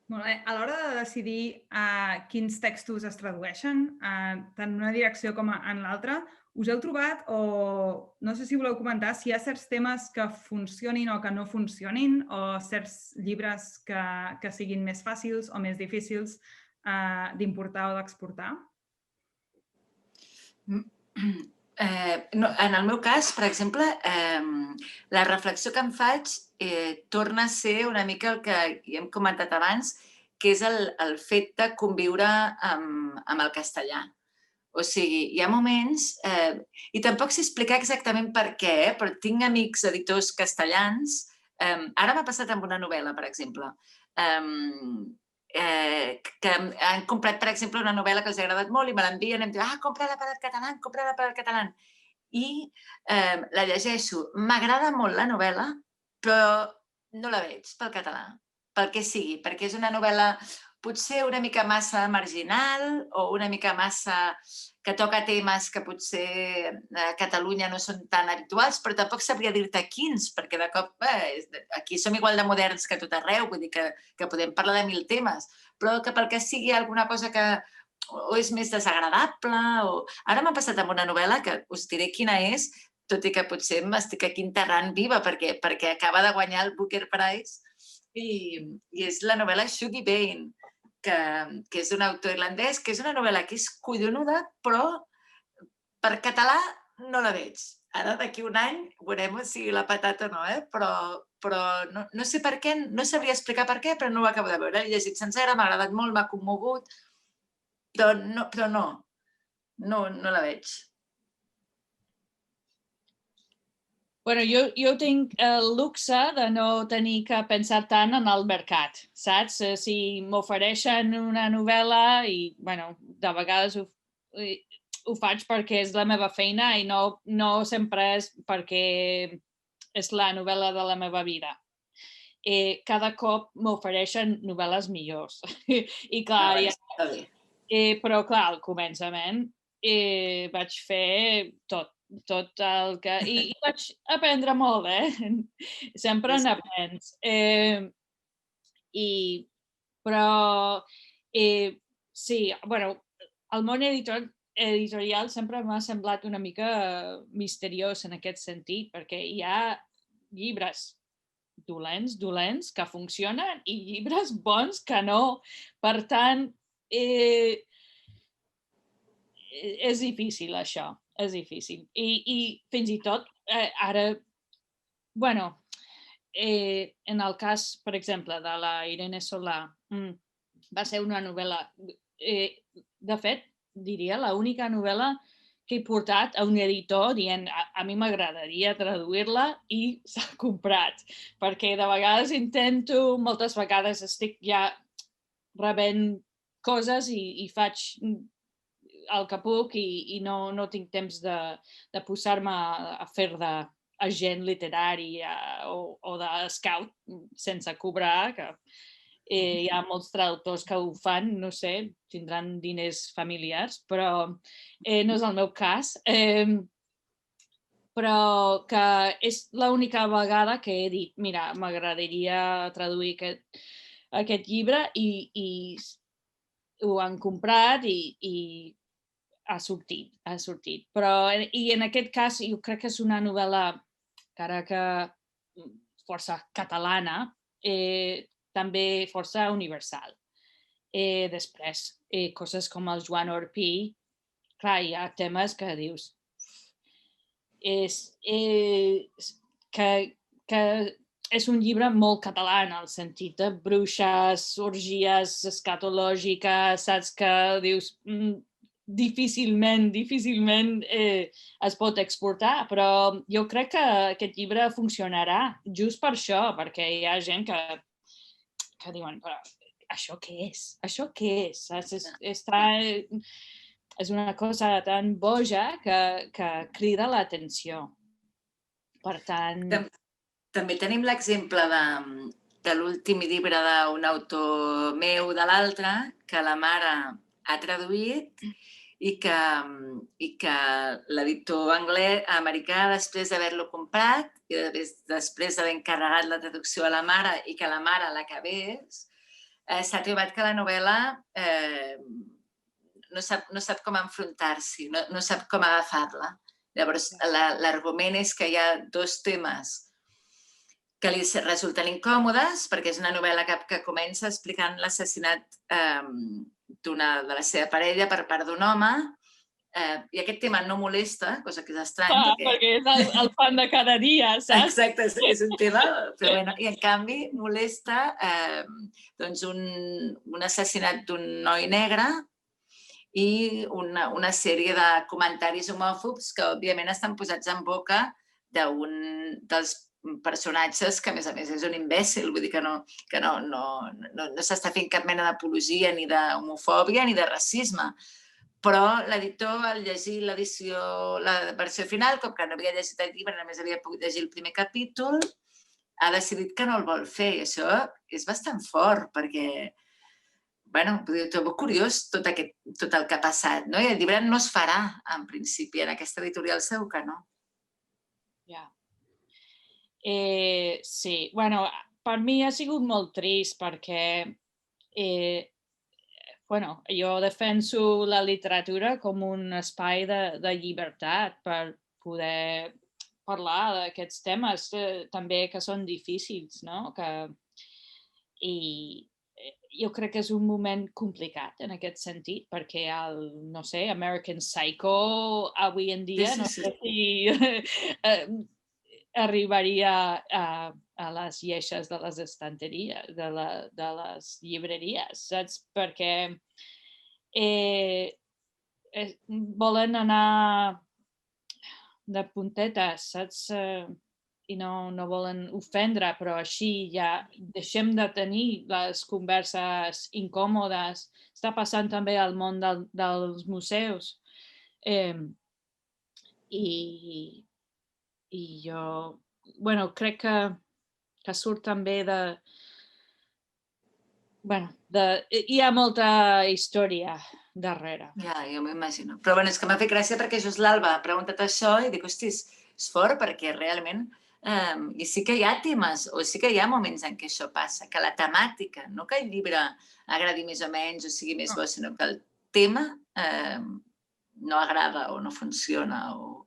Molt bé. A l'hora de decidir quins textos es tradueixen, tant en una direcció com en l'altra, us heu trobat, o no sé si voleu comentar, si hi ha certs temes que funcionin o que no funcionin, o certs llibres que siguin més fàcils o més difícils d'importar o d'exportar? En el meu cas, per exemple, la reflexió que em faig torna a ser una mica el que ja hem comentat abans, que és el fet de conviure amb el castellà. O sigui, hi ha moments, i tampoc sé explicar exactament per què, però tinc amics editors castellans. Ara m'ha passat amb una novel·la, per exemple, que han comprat, per exemple, una novel·la que els ha agradat molt i me l'envien i em diuen compra-la per al català, compra-la per al català. I la llegeixo. M'agrada molt la novel·la, però no la veig pel català, pel que sigui, perquè és una novel·la potser una mica massa marginal o una mica massa que toca temes que potser a Catalunya no són tan habituals, però tampoc sabria dir-te quins, perquè de cop aquí som igual de moderns que a tot arreu, vull dir que podem parlar de 1000 temes, però que pel que sigui alguna cosa que o és més desagradable o... Ara m'ha passat amb una novel·la que us diré quina és, tot i que potser m'estic aquí enterrant viva perquè acaba de guanyar el Booker Prize i és la novel·la Shuggie Bain, que és un autor irlandès, que és una novel·la que és collonuda, però per català no la veig. Ara, d'aquí un any, veurem si l'ha patat o no, però no sé per què, no sabria explicar per què, però no ho acabo de veure. L'he llegit sencera, m'ha agradat molt, m'ha commogut, però no la veig. Bueno, jo tinc el luxe de no tenir que pensar tant en el mercat, saps? Si m'ofereixen una novel·la i, bueno, de vegades ho faig perquè és la meva feina i no sempre és perquè és la novel·la de la meva vida. Cada cop m'ofereixen novel·les millors. I clar, però clar, al començament vaig fer tot el que... I vaig aprendre molt, Sempre n'aprens. Però sí, bueno, el món editorial sempre m'ha semblat una mica misteriós en aquest sentit, perquè hi ha llibres dolents que funcionen i llibres bons que no. Per tant, és difícil això. És difícil. I fins i tot ara, bueno, en el cas, per exemple, de la Irene Solà, va ser una novel·la, de fet, diria, l'única novel·la que he portat a un editor dient a mi m'agradaria traduir-la i s'ha comprat, perquè de vegades moltes vegades estic ja rebent coses i faig el que puc i no tinc temps de posar-me a fer d'agent literari o de scout sense cobrar, que hi ha molts traductors que ho fan, no sé, tindran diners familiars, però no és el meu cas. Però que és l'única vegada que he dit, mira, m'agradaria traduir aquest llibre i ho han comprat i ha sortit. Però en aquest cas jo crec que és una novel·la encara que força catalana, també força universal. Després, coses com el Joan Orpí, clar, hi ha temes que dius que és un llibre molt català en el sentit de bruixes, orgies escatològiques, saps que dius... difícilment es pot exportar, però jo crec que aquest llibre funcionarà just per això, perquè hi ha gent que diuen, però això què és? Això què és? És una cosa tan boja que crida l'atenció. Per tant... També tenim l'exemple de l'últim llibre d'un autor meu de l'altre, que la mare ha traduït i que l'editor americà, després d'haver-lo comprat i després d'haver encarregat la traducció a la mare i que la mare l'acabés, s'ha trobat que la novel·la no sap com enfrontar-s'hi, no sap com agafar-la. Llavors, l'argument és que hi ha dos temes que li resulten incòmodes, perquè és una novel·la que comença explicant l'assassinat d'una de la seva parella per part d'un home, i aquest tema no molesta, cosa que és estrany. Perquè és el pan de cada dia, saps? Exacte, és un tema, però bueno, i en canvi molesta un assassinat d'un noi negre i una sèrie de comentaris homòfobs que, òbviament, estan posats en boca d'un dels personatges que, a més, és un imbècil, vull dir que no s'està fent cap mena d'apologia ni d'homofòbia ni de racisme. Però l'editor, al llegir l'edició, la versió final, com que no havia llegit el llibre, només havia pogut llegir el primer capítol, ha decidit que no el vol fer. I això és bastant fort, perquè, bueno, trobo curiós tot el que ha passat, no? I el llibre no es farà, en principi, en aquesta editorial segur que no. Ja. Sí, bueno, per mi ha sigut molt trist perquè jo defenso la literatura com un espai de llibertat per poder parlar d'aquests temes també que són difícils, no? I jo crec que és un moment complicat en aquest sentit, perquè no sé, American Psycho avui en dia no sé si arribaria a les lleixes de les estanteries, de les llibreries, saps? Perquè volen anar de puntetes, saps? I no volen ofendre, però així ja deixem de tenir les converses incòmodes. Està passant també al món dels museus. I jo, crec que surt també hi ha molta història darrere. Ja, jo m'imagino. Però és que m'ha fet gràcia perquè just l'Alba ha preguntat això i dic, hosti, és fort perquè realment i sí que hi ha temes o sí que hi ha moments en què això passa, que la temàtica, no que el llibre agradi més o menys o sigui més bo, sinó que el tema no agrada o no funciona o...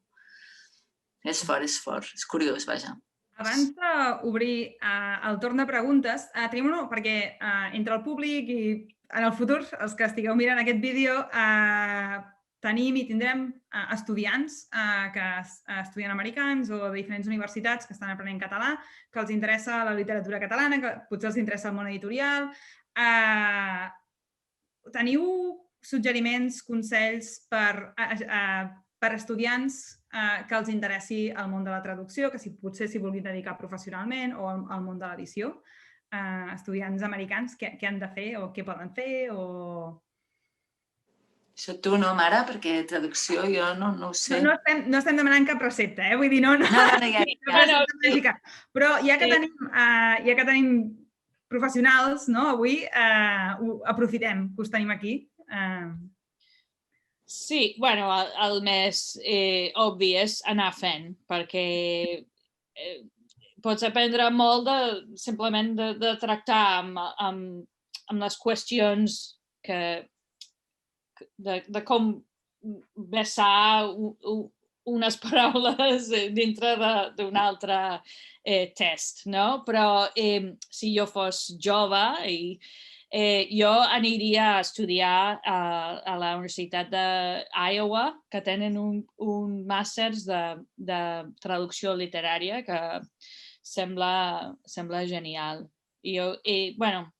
És fort, és curiós, vaja. Abans d'obrir el torn de preguntes, tenim una, perquè entre el públic i en el futur, els que estigueu mirant aquest vídeo, tenim i tindrem estudiants que estudien americans o de diferents universitats que estan aprenent català, que els interessa la literatura catalana, que potser els interessa el món editorial. Teniu suggeriments, consells per estudiants que els interessi el món de la traducció, que potser s'hi vulguin dedicar professionalment o al món de l'edició? Estudiants americans, què han de fer o què poden fer? Això tu no, mare, perquè traducció jo no ho sé. No estem demanant cap recepta, vull dir, no. Però ja que tenim professionals avui, aprofitem que us tenim aquí. Sí, el més obvi és anar fent, perquè pots aprendre molt simplement de tractar amb les qüestions de com vessar unes paraules dintre d'un altre test, no? Però si jo fos jove jo aniria a estudiar a la Universitat d'Iowa, que tenen un màster de traducció literària que sembla genial.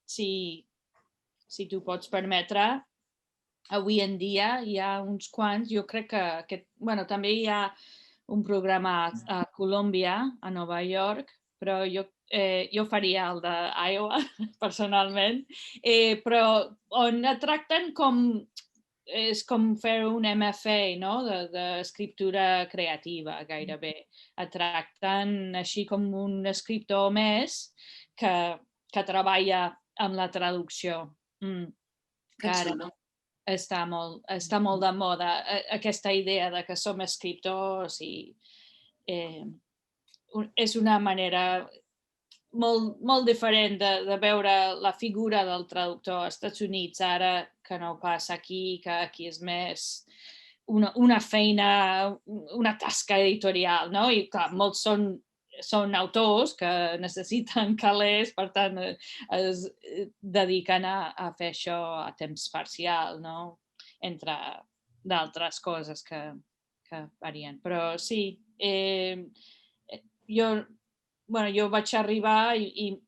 Si tu pots permetre, avui en dia hi ha uns quants, jo crec que també hi ha un programa a Colòmbia, a Nova York, però jo faria el d'Iowa, personalment, però on et tracten és com fer un MFA, no?, d'escriptura creativa, gairebé. Et tracten així com un escriptor més que treballa amb la traducció. Que xulo. Està molt de moda aquesta idea de que som escriptors i és una manera molt diferent de veure la figura del traductor als Estats Units ara que no passa aquí, que aquí és més una feina, una tasca editorial, no? I clar, molts són autors que necessiten calés, per tant es dediquen a fer això a temps parcial, no? Entre d'altres coses que varien. Però sí, jo vaig arribar i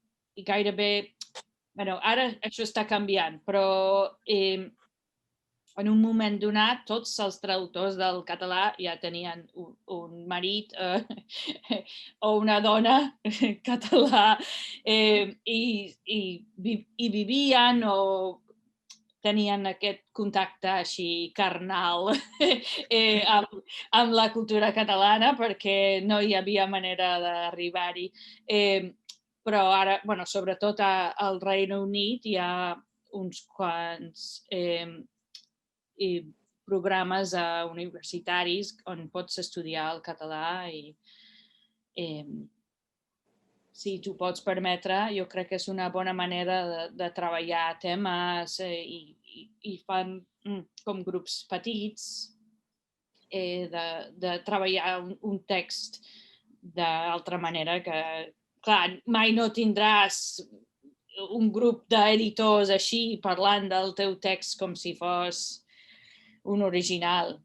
gairebé... Ara això està canviant, però en un moment donat tots els traductors del català ja tenien un marit o una dona català i vivien o tenien aquest contacte així carnal amb la cultura catalana perquè no hi havia manera d'arribar-hi. Però ara, sobretot al Regne Unit hi ha uns quants programes universitaris on pots estudiar el català i si t'ho pots permetre, jo crec que és una bona manera de treballar temes i fan com grups petits de treballar un text d'altra manera que, clar, mai no tindràs un grup d'editors així parlant del teu text com si fos un original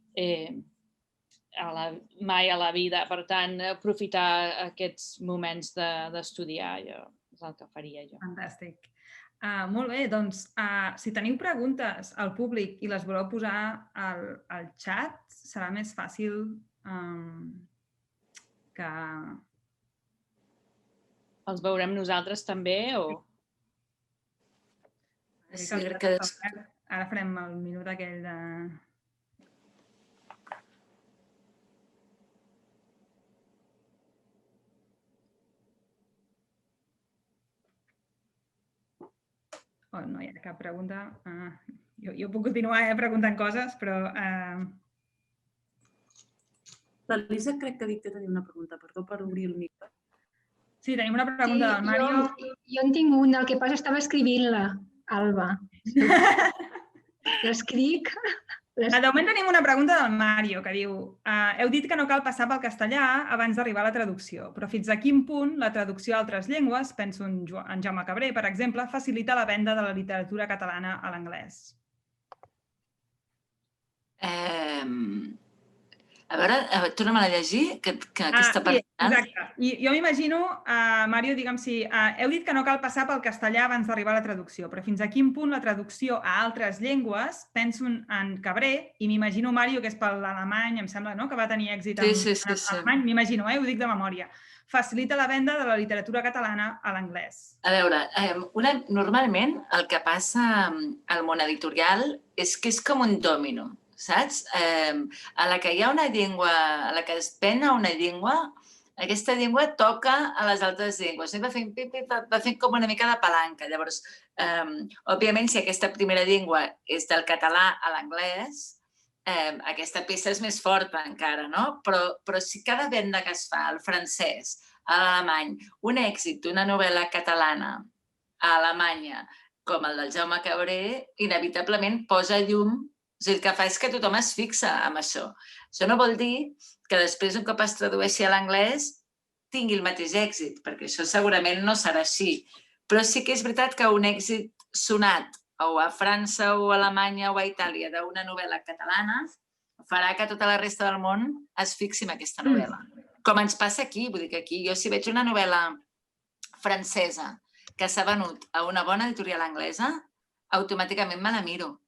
mai a la vida. Per tant, aprofitar aquests moments d'estudiar és el que faria jo. Fantàstic. Molt bé, doncs, si teniu preguntes al públic i les voleu posar al xat, serà més fàcil que... Els veurem nosaltres també o...? Sí, crec que... Ara farem el minut aquell de... Oh, no hi ha cap pregunta. Jo puc continuar preguntant coses, però... L'Elisa crec que ha dit que tenia una pregunta. Perdó per obrir el micro. Sí, tenim una pregunta del Mario. Jo en tinc una, el que passa estava escrivint-la, Alba. L'escric. De moment tenim una pregunta del Mario que diu heu dit que no cal passar pel castellà abans d'arribar a la traducció, però fins a quin punt la traducció a altres llengües, penso en Jaume Cabré, per exemple, facilita la venda de la literatura catalana a l'anglès? A veure, torna'm a llegir, que aquesta part... Exacte. Jo m'imagino, Mario, digue'm si... Heu dit que no cal passar pel castellà abans d'arribar a la traducció, però fins a quin punt la traducció a altres llengües, penso en Cabré, i m'imagino Mario, que és per l'alemany, em sembla, no?, que va tenir èxit en alemany, m'imagino, ho dic de memòria, facilita la venda de la literatura catalana a l'anglès. A veure, normalment el que passa al món editorial és que és com un dòmino, saps? A la que hi ha una llengua, a la que es ven a una llengua, aquesta llengua toca a les altres llengües. Va fent com una mica de palanca. Llavors, òbviament, si aquesta primera llengua és del català a l'anglès, aquesta peça és més forta encara, no? Però si cada venda que es fa al francès, a l'alemany, un èxit d'una novel·la catalana a Alemanya, com el del Jaume Cabré, inevitablement posa llum. O sigui, el que fa és que tothom es fixa en això. Això no vol dir que després, un cop es tradueixi a l'anglès, tingui el mateix èxit, perquè això segurament no serà així. Però sí que és veritat que un èxit sonat o a França o a Alemanya o a Itàlia d'una novel·la catalana farà que tota la resta del món es fixi en aquesta novel·la. Com ens passa aquí, vull dir que aquí jo si veig una novel·la francesa que s'ha venut a una bona editorial anglesa, automàticament me la miro.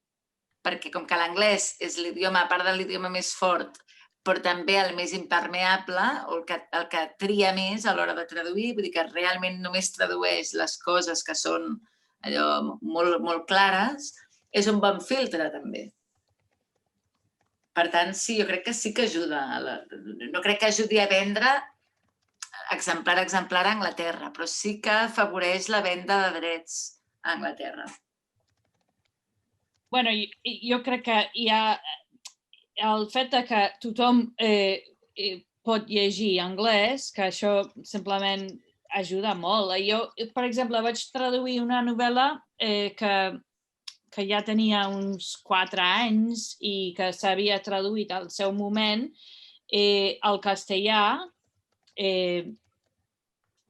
Perquè com que l'anglès és l'idioma, a part de l'idioma més fort, però també el més impermeable, o el que tria més a l'hora de traduir, vull dir que realment només tradueix les coses que són allò molt clares, és un bon filtre també. Per tant, sí, jo crec que sí que ajuda. No crec que ajudi a vendre exemplar a exemplar a Anglaterra, però sí que afavoreix la venda de drets a Anglaterra. Bueno, jo crec que hi ha el fet que tothom pot llegir anglès, que això simplement ajuda molt. Jo, per exemple, vaig traduir una novel·la que ja tenia uns 4 anys i que s'havia traduït al seu moment al castellà,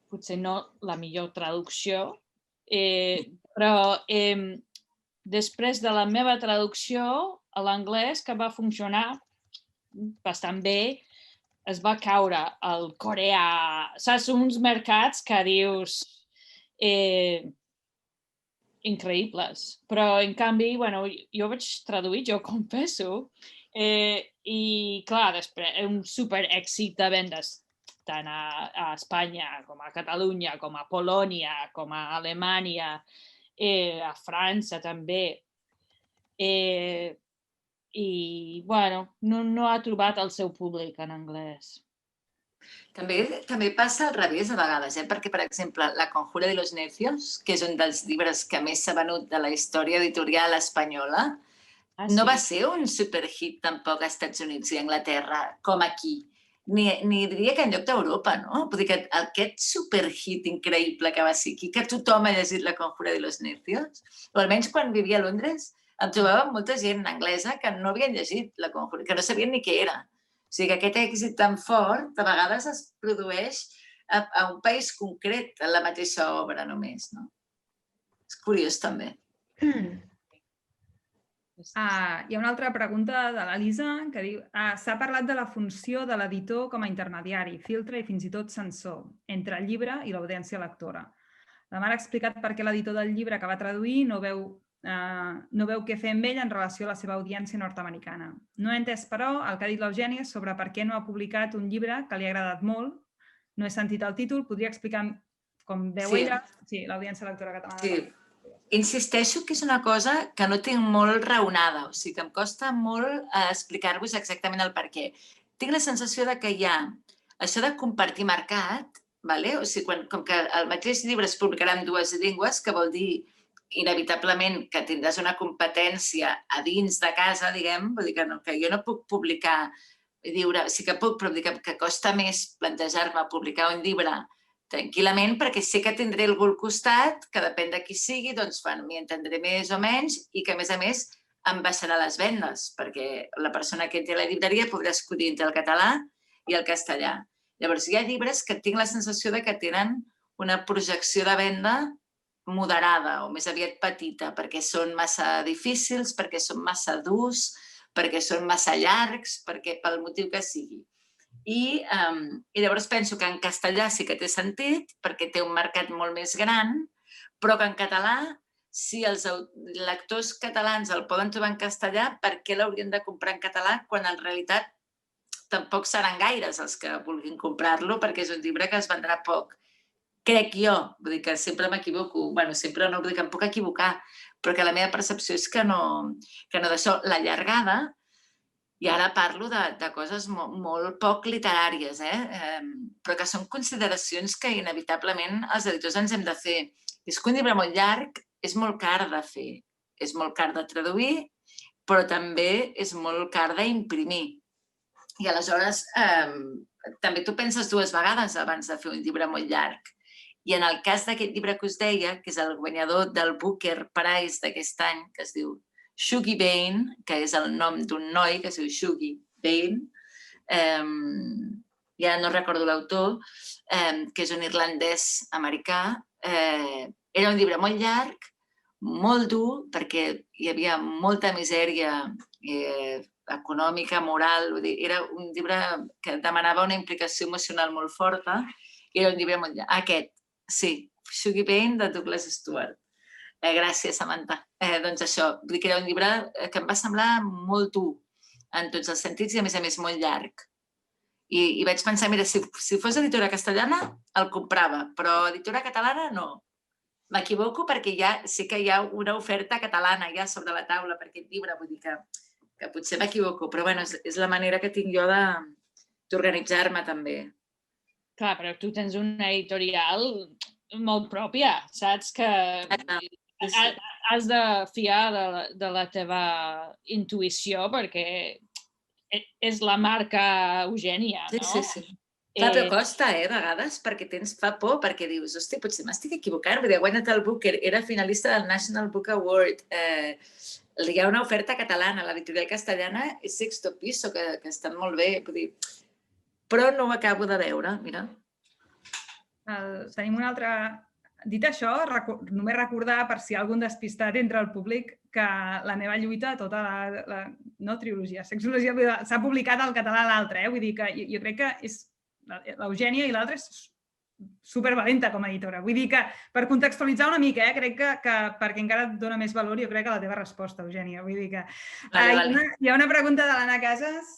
potser no la millor traducció, però després de la meva traducció a l'anglès, que va funcionar bastant bé, es va caure al coreà. Saps, uns mercats que dius increïbles. Però, en canvi, bueno, jo vaig traduir, jo confesso, i, clar, després, un super èxit de vendes tant a Espanya com a Catalunya, com a Polònia, com a Alemanya, a França també. I, bueno, no ha trobat el seu públic en anglès. També passa al revés a vegades, perquè, per exemple, La conjura de los necios, que és un dels llibres que més s'ha venut de la història editorial espanyola, no va ser un superhit tampoc als Estats Units i a Anglaterra, com aquí. Ni diria que enlloc d'Europa, no? Vull dir que aquest superhit increïble que va ser aquí, que tothom ha llegit La conjura de los necios, o almenys quan vivia a Londres, em trobava molta gent anglesa que no havien llegit La conjura, que no sabien ni què era. O sigui que aquest èxit tan fort, de vegades es produeix a un país concret, en la mateixa obra només, no? És curiós, també. Hi ha una altra pregunta de l'Elisa que diu s'ha parlat de la funció de l'editor com a intermediari, filtre i fins i tot censor entre el llibre i l'audiència lectora. La Mar ha explicat per què l'editor del llibre que va traduir no veu què fer amb ell en relació a la seva audiència nord-americana. No he entès, però, el que ha dit l'Eugènia sobre per què no ha publicat un llibre que li ha agradat molt. No he sentit el títol. Podria explicar com veu ella? Sí, l'audiència lectora catalana. Sí. Insisteixo que és una cosa que no tinc molt raonada, o sigui que em costa molt explicar-vos exactament el per què. Tinc la sensació que hi ha això de compartir mercat, o sigui, com que el mateix llibre es publicarà en dues llengües, que vol dir inevitablement que tindràs una competència a dins de casa, diguem, vull dir que jo no puc publicar llibre, sí que puc, però que costa més plantejar-me publicar un llibre tranquil·lament perquè sé que tindré algú al costat, que depèn de qui sigui, doncs m'hi entendré més o menys i que, a més, em baixarà les vendes, perquè la persona que té la llibreria podrà escollir entre el català i el castellà. Llavors, hi ha llibres que tinc la sensació que tenen una projecció de venda moderada o més aviat petita, perquè són massa difícils, perquè són massa durs, perquè són massa llargs, pel motiu que sigui. I llavors penso que en castellà sí que té sentit, perquè té un mercat molt més gran, però que en català, si els lectors catalans el poden trobar en castellà, per què l'haurien de comprar en català quan en realitat tampoc seran gaires els que vulguin comprar-lo, perquè és un llibre que es vendrà poc. Crec jo, vull dir que sempre m'equivoco, bueno, sempre no, vull dir que em puc equivocar, però que la meva percepció és que no d'això. La llargada, i ara parlo de coses molt poc literàries, però que són consideracions que inevitablement els editors ens hem de fer. És que un llibre molt llarg és molt car de fer, és molt car de traduir, però també és molt car d'imprimir. I aleshores també tu penses dues vegades abans de fer un llibre molt llarg. I en el cas d'aquest llibre que us deia, que és el guanyador del Booker Prize d'aquest any, que es diu Shuggie Bain, que és el nom d'un noi que es diu Shuggie Bain, ja no recordo l'autor, que és un irlandès americà. Era un llibre molt llarg, molt dur, perquè hi havia molta misèria econòmica, moral. Era un llibre que demanava una implicació emocional molt forta i era un llibre molt llarg. Aquest, sí, Shuggie Bain, de Douglas Stuart. Gràcies, Samantha. Doncs això, vull dir que era un llibre que em va semblar molt dur en tots els sentits i, a més, molt llarg. I vaig pensar, mira, si fos editora castellana, el comprava, però editora catalana no. M'equivoco perquè sí que hi ha una oferta catalana ja sobre la taula per aquest llibre, vull dir que potser m'equivoco, però bueno, és la manera que tinc jo d'organitzar-me també. Clar, però tu tens una editorial molt pròpia, saps que has de fiar de la teva intuïció perquè és la marca Eugènia, no? Sí. Clar, però costa, a vegades, perquè fa por, perquè dius, hòstia, potser m'estic equivocant, vull dir, ha guanyat el Booker, era finalista del National Book Award, hi ha una oferta catalana, l'editorial castellana és Sexto Piso, que estan molt bé, vull dir, però no ho acabo de veure, mira. Tenim una altra... Dit això, només recordar, per si hi ha algun despistat entre el públic, que la meva lluita, tota la trilogia, sexologia, s'ha publicat al català a l'altre, vull dir que jo crec que l'Eugènia i l'altre supervalenta com a editora. Vull dir que, per contextualitzar una mica, crec que perquè encara et dona més valor, jo crec que la teva resposta, Eugènia. Vull dir que hi ha una pregunta de l'Anna Casas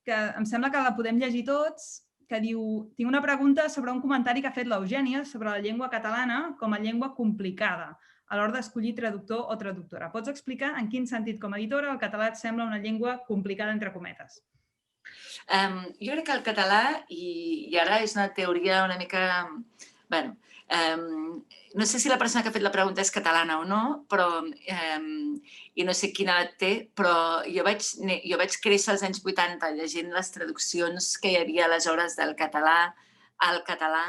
que em sembla que la podem llegir tots, que diu: tinc una pregunta sobre un comentari que ha fet l'Eugènia sobre la llengua catalana com a llengua complicada a l'hora d'escollir traductor o traductora. Pots explicar en quin sentit, com a editora, el català et sembla una llengua complicada, entre cometes? Jo crec que el català, i ara és una teoria una mica... Bueno, no sé si la persona que ha fet la pregunta és catalana o no, però, i no sé quina edat té, però jo vaig créixer als anys 80 llegint les traduccions que hi havia aleshores del català al català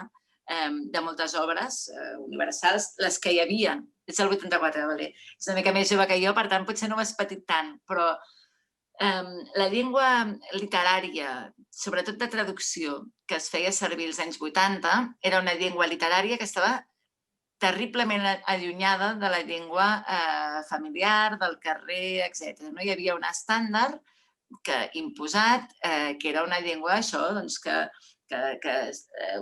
de moltes obres universals, les que hi havia. És el 84, vale? És una mica més jove que jo, per tant, potser no ho has patit tant, però la llengua literària, sobretot de traducció, que es feia servir als anys 80, era una llengua literària que estava terriblement allunyada de la llengua familiar, del carrer, etc. No hi havia un estàndard imposat, que era una llengua, això, que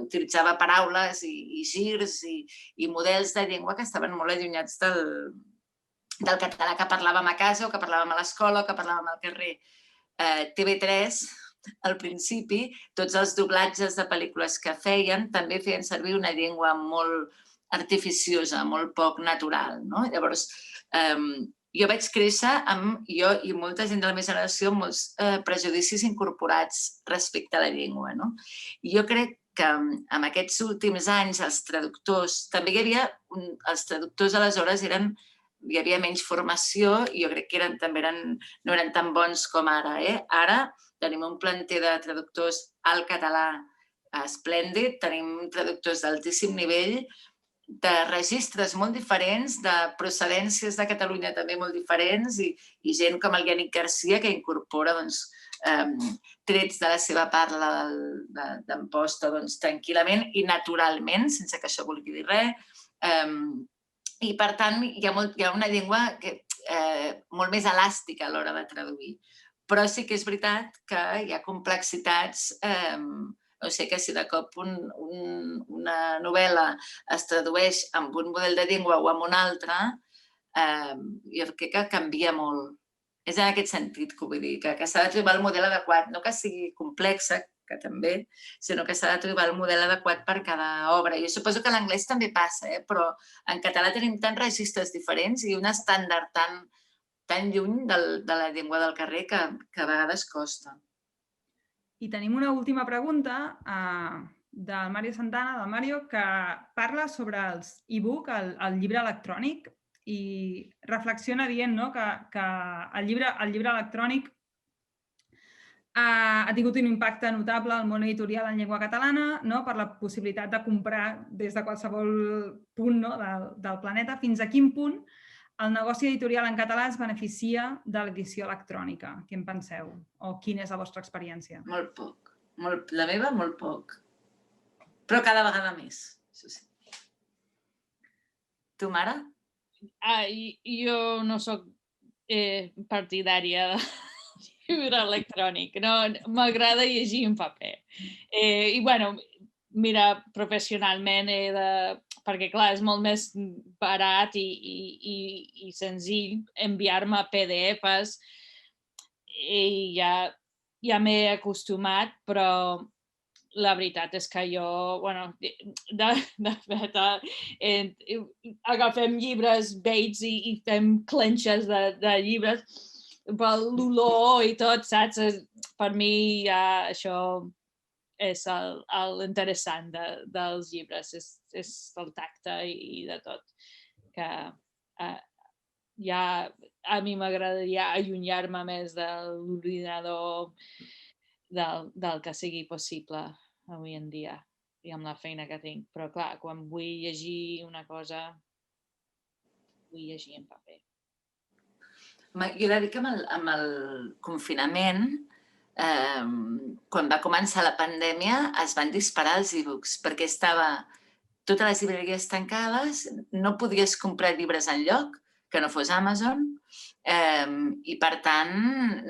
utilitzava paraules i girs i models de llengua que estaven molt allunyats del català que parlàvem a casa o que parlàvem a l'escola o que parlàvem al carrer. TV3, al principi, tots els doblatges de pel·lícules que feien també feien servir una llengua molt artificiosa, molt poc natural. Llavors, jo vaig créixer amb, jo i molta gent de la meva generació, molts prejudicis incorporats respecte a la llengua. I jo crec que en aquests últims anys els traductors, també hi havia, els traductors aleshores hi havia menys formació i jo crec que també no eren tan bons com ara. Ara tenim un planter de traductors al català esplèndid, tenim traductors d'altíssim nivell, de registres molt diferents, de procedències de Catalunya també molt diferents i gent com el Yannick Garcia que incorpora trets de la seva parla d'Amposta tranquil·lament i naturalment, sense que això vulgui dir res. I, per tant, hi ha una llengua molt més elàstica a l'hora de traduir. Però sí que és veritat que hi ha complexitats. No sé, que si de cop una novel·la es tradueix amb un model de llengua o amb un altre, jo crec que canvia molt. És en aquest sentit que vull dir, que s'ha de trobar el model adequat. No que sigui complexa, que també, sinó que s'ha de trobar el model adequat per cada obra. Jo suposo que l'anglès també passa, però en català tenim tants registres diferents i un estàndard tan lluny de la llengua del carrer que a vegades costa. I tenim una última pregunta del Mario Santana, del Mario, que parla sobre els e-book, el llibre electrònic, i reflexiona dient que el llibre electrònic ha tingut un impacte notable al món editorial en llengua catalana per la possibilitat de comprar des de qualsevol punt del planeta. Fins a quin punt el negoci editorial en català es beneficia de l'edició electrònica? Què en penseu? O quina és la vostra experiència? Molt poc. La meva, molt poc. Però cada vegada més, això sí. Tu, Mare? Jo no soc partidària del llibre electrònic. M'agrada llegir en paper. I, bueno, mira, professionalment perquè, clar, és molt més barat i senzill enviar-me PDFs i ja m'he acostumat, però la veritat és que jo, de fet, agafem llibres vells i fem clenxes de llibres per l'olor i tot, saps? Per mi això és l'interessant dels llibres, és el tacte i de tot. Que a mi m'agradaria allunyar-me més de l'ordinador del que sigui possible avui en dia i amb la feina que tinc. Però clar, quan vull llegir una cosa, vull llegir en paper. Jo he de dir que amb el confinament, quan va començar la pandèmia, es van disparar els e-books perquè totes les llibreries tancades, no podies comprar llibres enlloc que no fos Amazon i, per tant,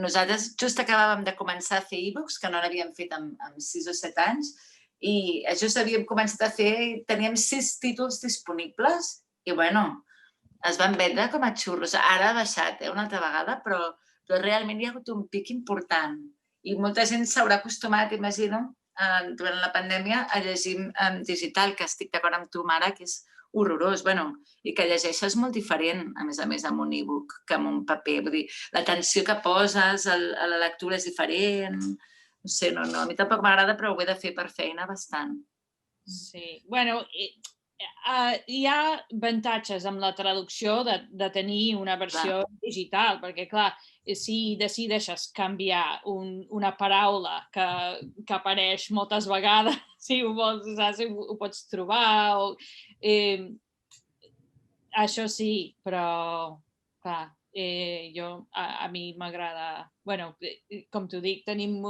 nosaltres just acabàvem de començar a fer e-books, que no n'havíem fet en 6 o 7 anys, I just havíem començat a fer i teníem 6 títols disponibles i, bueno, es van vendre com a xurros. Ara ha baixat una altra vegada, però realment hi ha hagut un pic important. I molta gent s'haurà acostumat, imagino, durant la pandèmia, a llegir en digital, que estic d'acord amb tu, Mara, que és horrorós. I que llegeixes molt diferent, a més, amb un e-book que amb un paper. Vull dir, l'atenció que poses a la lectura és diferent. No sé, no, a mi tampoc m'agrada, però ho he de fer per feina bastant. Sí, bueno, hi ha avantatges amb la traducció de tenir una versió digital, perquè, clar, si decideixes canviar una paraula que apareix moltes vegades, si ho vols, saps, ho pots trobar. Això sí, però, clar, a mi m'agrada, bueno, com t'ho dic, tenim...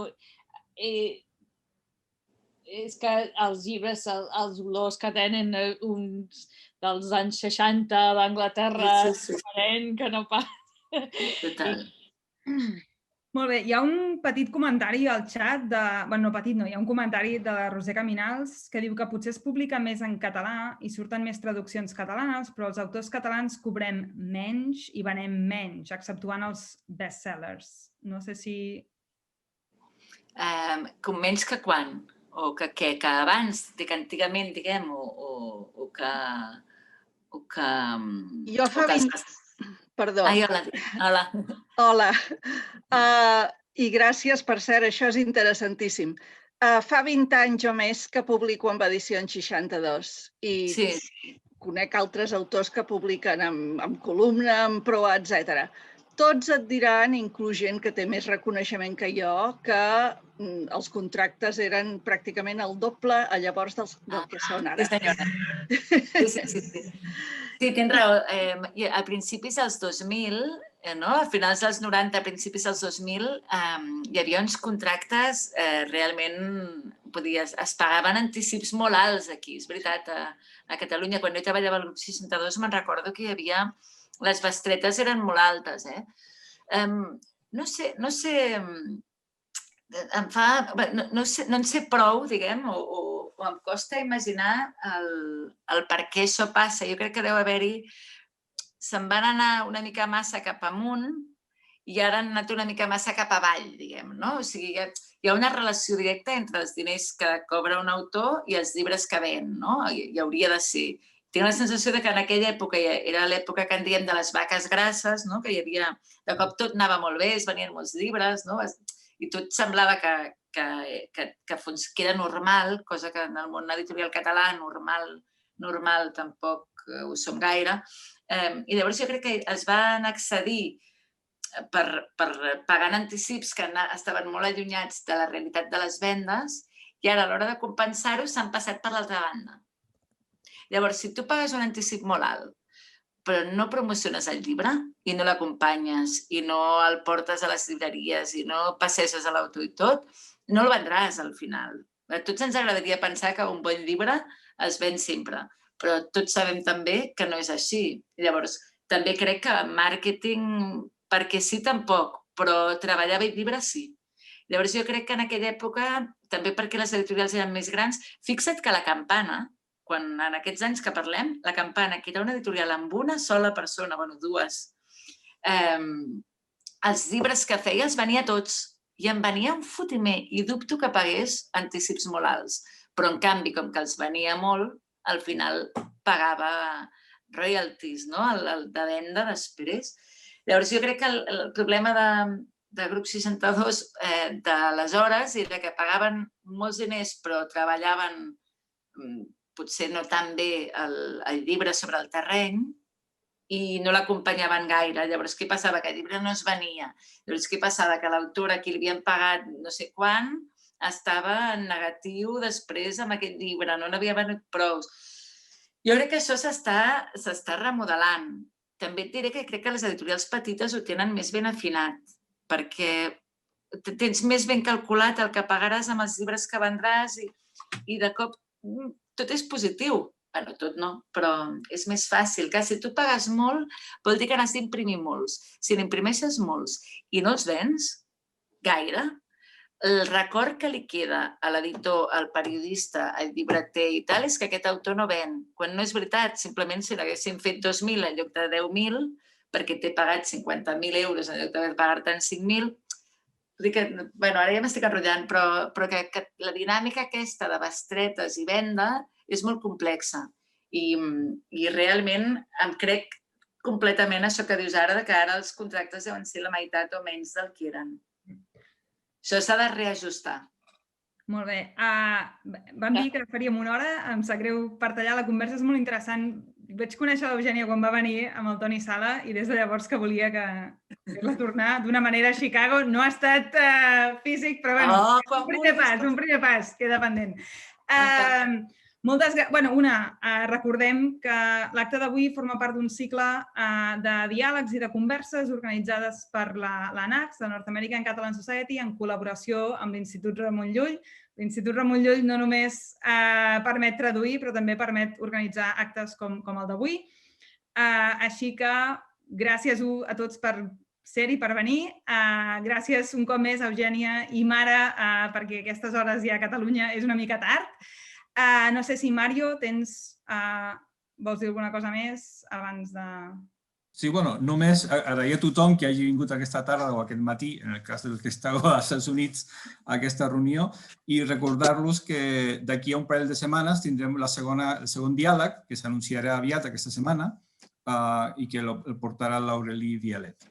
És que els llibres, els olors que tenen uns dels anys 60 d'Anglaterra, diferent que no pas... Total. Molt bé, hi ha un petit comentari al xat, bueno, no petit no, hi ha un comentari de la Roser Caminals que diu que potser es publica més en català i surten més traduccions catalanes, però els autors catalans cobrem menys i venem menys, exceptuant els bestsellers. No sé si... Com menys que quan? O que abans, que antigament, diguem, o que... Jo fa 20... Perdó. Ai, hola. Hola. I gràcies, per cert, això és interessantíssim. Fa 20 anys o més que publico amb Edicions 62 i conec altres autors que publiquen amb columna, amb proa, etc. Tots et diran, inclús gent que té més reconeixement que jo, que els contractes eren pràcticament el doble a llavors del que són ara. Sí, senyora. Sí. Sí, tens raó. A principis dels 2000, a finals dels 90, a principis dels 2000, hi havia uns contractes realment, es pagaven anticips molt alts aquí, és veritat, a Catalunya. Quan jo treballava al grup 62 me'n recordo que hi havia... Les bestretes eren molt altes, No sé, no en sé prou, diguem, o em costa imaginar el per què això passa. Jo crec que deu haver-hi... Se'n van anar una mica massa cap amunt i ara han anat una mica massa cap avall, diguem, no? O sigui, hi ha una relació directa entre els diners que cobra un autor i els llibres que ven, no? Hi hauria de ser. Tinc la sensació que en aquella època, era l'època que en diem de les vaques grasses, que hi havia... De cop tot anava molt bé, es venien molts llibres, i tot semblava que era normal, cosa que en el món editorial català normal tampoc ho som gaire. I llavors jo crec que es van accedir per pagant anticips que estaven molt allunyats de la realitat de les vendes i ara a l'hora de compensar-ho s'han passat per l'altra banda. Llavors, si tu pagues un anticip molt alt, però no promociones el llibre i no l'acompanyes i no el portes a les llibreries i no passeges a l'autor i tot, no el vendràs al final. A tots ens agradaria pensar que un bon llibre es ven sempre, però tots sabem també que no és així. Llavors, també crec que màrqueting, perquè sí, tampoc, però treballar bé llibres sí. Llavors, jo crec que en aquella època, també perquè les editorials eren més grans, fixa't que la Campana, quan en aquests anys que parlem, la Campana, que era una editorial amb una sola persona, bueno, dues, els llibres que feia els venia tots i em venia un fotimer i dubto que pagués anticips molt alts. Però, en canvi, com que els venia molt, al final pagava royalties, de venda després. Llavors, jo crec que el problema de Grup 62 d'aleshores era que pagaven molts diners però treballaven potser no tan bé el llibre sobre el terreny i no l'acompanyaven gaire. Llavors, què passava? Que el llibre no es venia. Llavors, què passava? Que l'autora a qui li havien pagat no sé quan estava en negatiu després amb aquest llibre, no n'havia venut prou. Jo crec que això s'està remodelant. També et diré que crec que les editorials petites ho tenen més ben afinat, perquè tens més ben calculat el que pagaràs amb els llibres que vendràs i de cop tot és positiu. Bueno, tot no, però és més fàcil. Que si tu pagues molt, vol dir que n'has d'imprimir molts. Si n'imprimeixes molts i no els vens gaire, el record que li queda a l'editor, al periodista, al llibreter i tal, és que aquest autor no ven. Quan no és veritat, simplement si l'haguessin fet 2.000 en lloc de 10.000, perquè t'he pagat 50.000 euros en lloc de pagar-te'n 5.000, ara ja m'estic enrotllant, però que la dinàmica aquesta de bestretes i venda és molt complexa. I realment em crec completament això que dius ara, que ara els contractes deuen ser la meitat o menys del que eren. Això s'ha de reajustar. Molt bé. Vam dir que faríem una hora, em sap greu per tallar, la conversa és molt interessant. Vaig conèixer l'Eugènia quan va venir amb el Toni Sala i des de llavors que volia que fer-la tornar d'una manera a Chicago. No ha estat físic, però bueno, un primer pas, queda pendent. Recordem que l'acte d'avui forma part d'un cicle de diàlegs i de converses organitzades per l'ANACS, la North American Catalan Society, en col·laboració amb l'Institut Ramon Llull. L'Institut Ramon Llull no només permet traduir, però també permet organitzar actes com el d'avui. Així que gràcies a tots per ser-hi, per venir. Gràcies un cop més a Eugènia i Mara, perquè a aquestes hores ja a Catalunya és una mica tard. No sé si, Mario, vols dir alguna cosa més abans de... Sí, bueno, només agrair a tothom que hagi vingut aquesta tarda o aquest matí, en el cas del que esteu als Estats Units, a aquesta reunió, i recordar-los que d'aquí a un parell de setmanes tindrem el segon diàleg, que s'anunciarà aviat aquesta setmana, i que el portarà l'Aureli Vialet.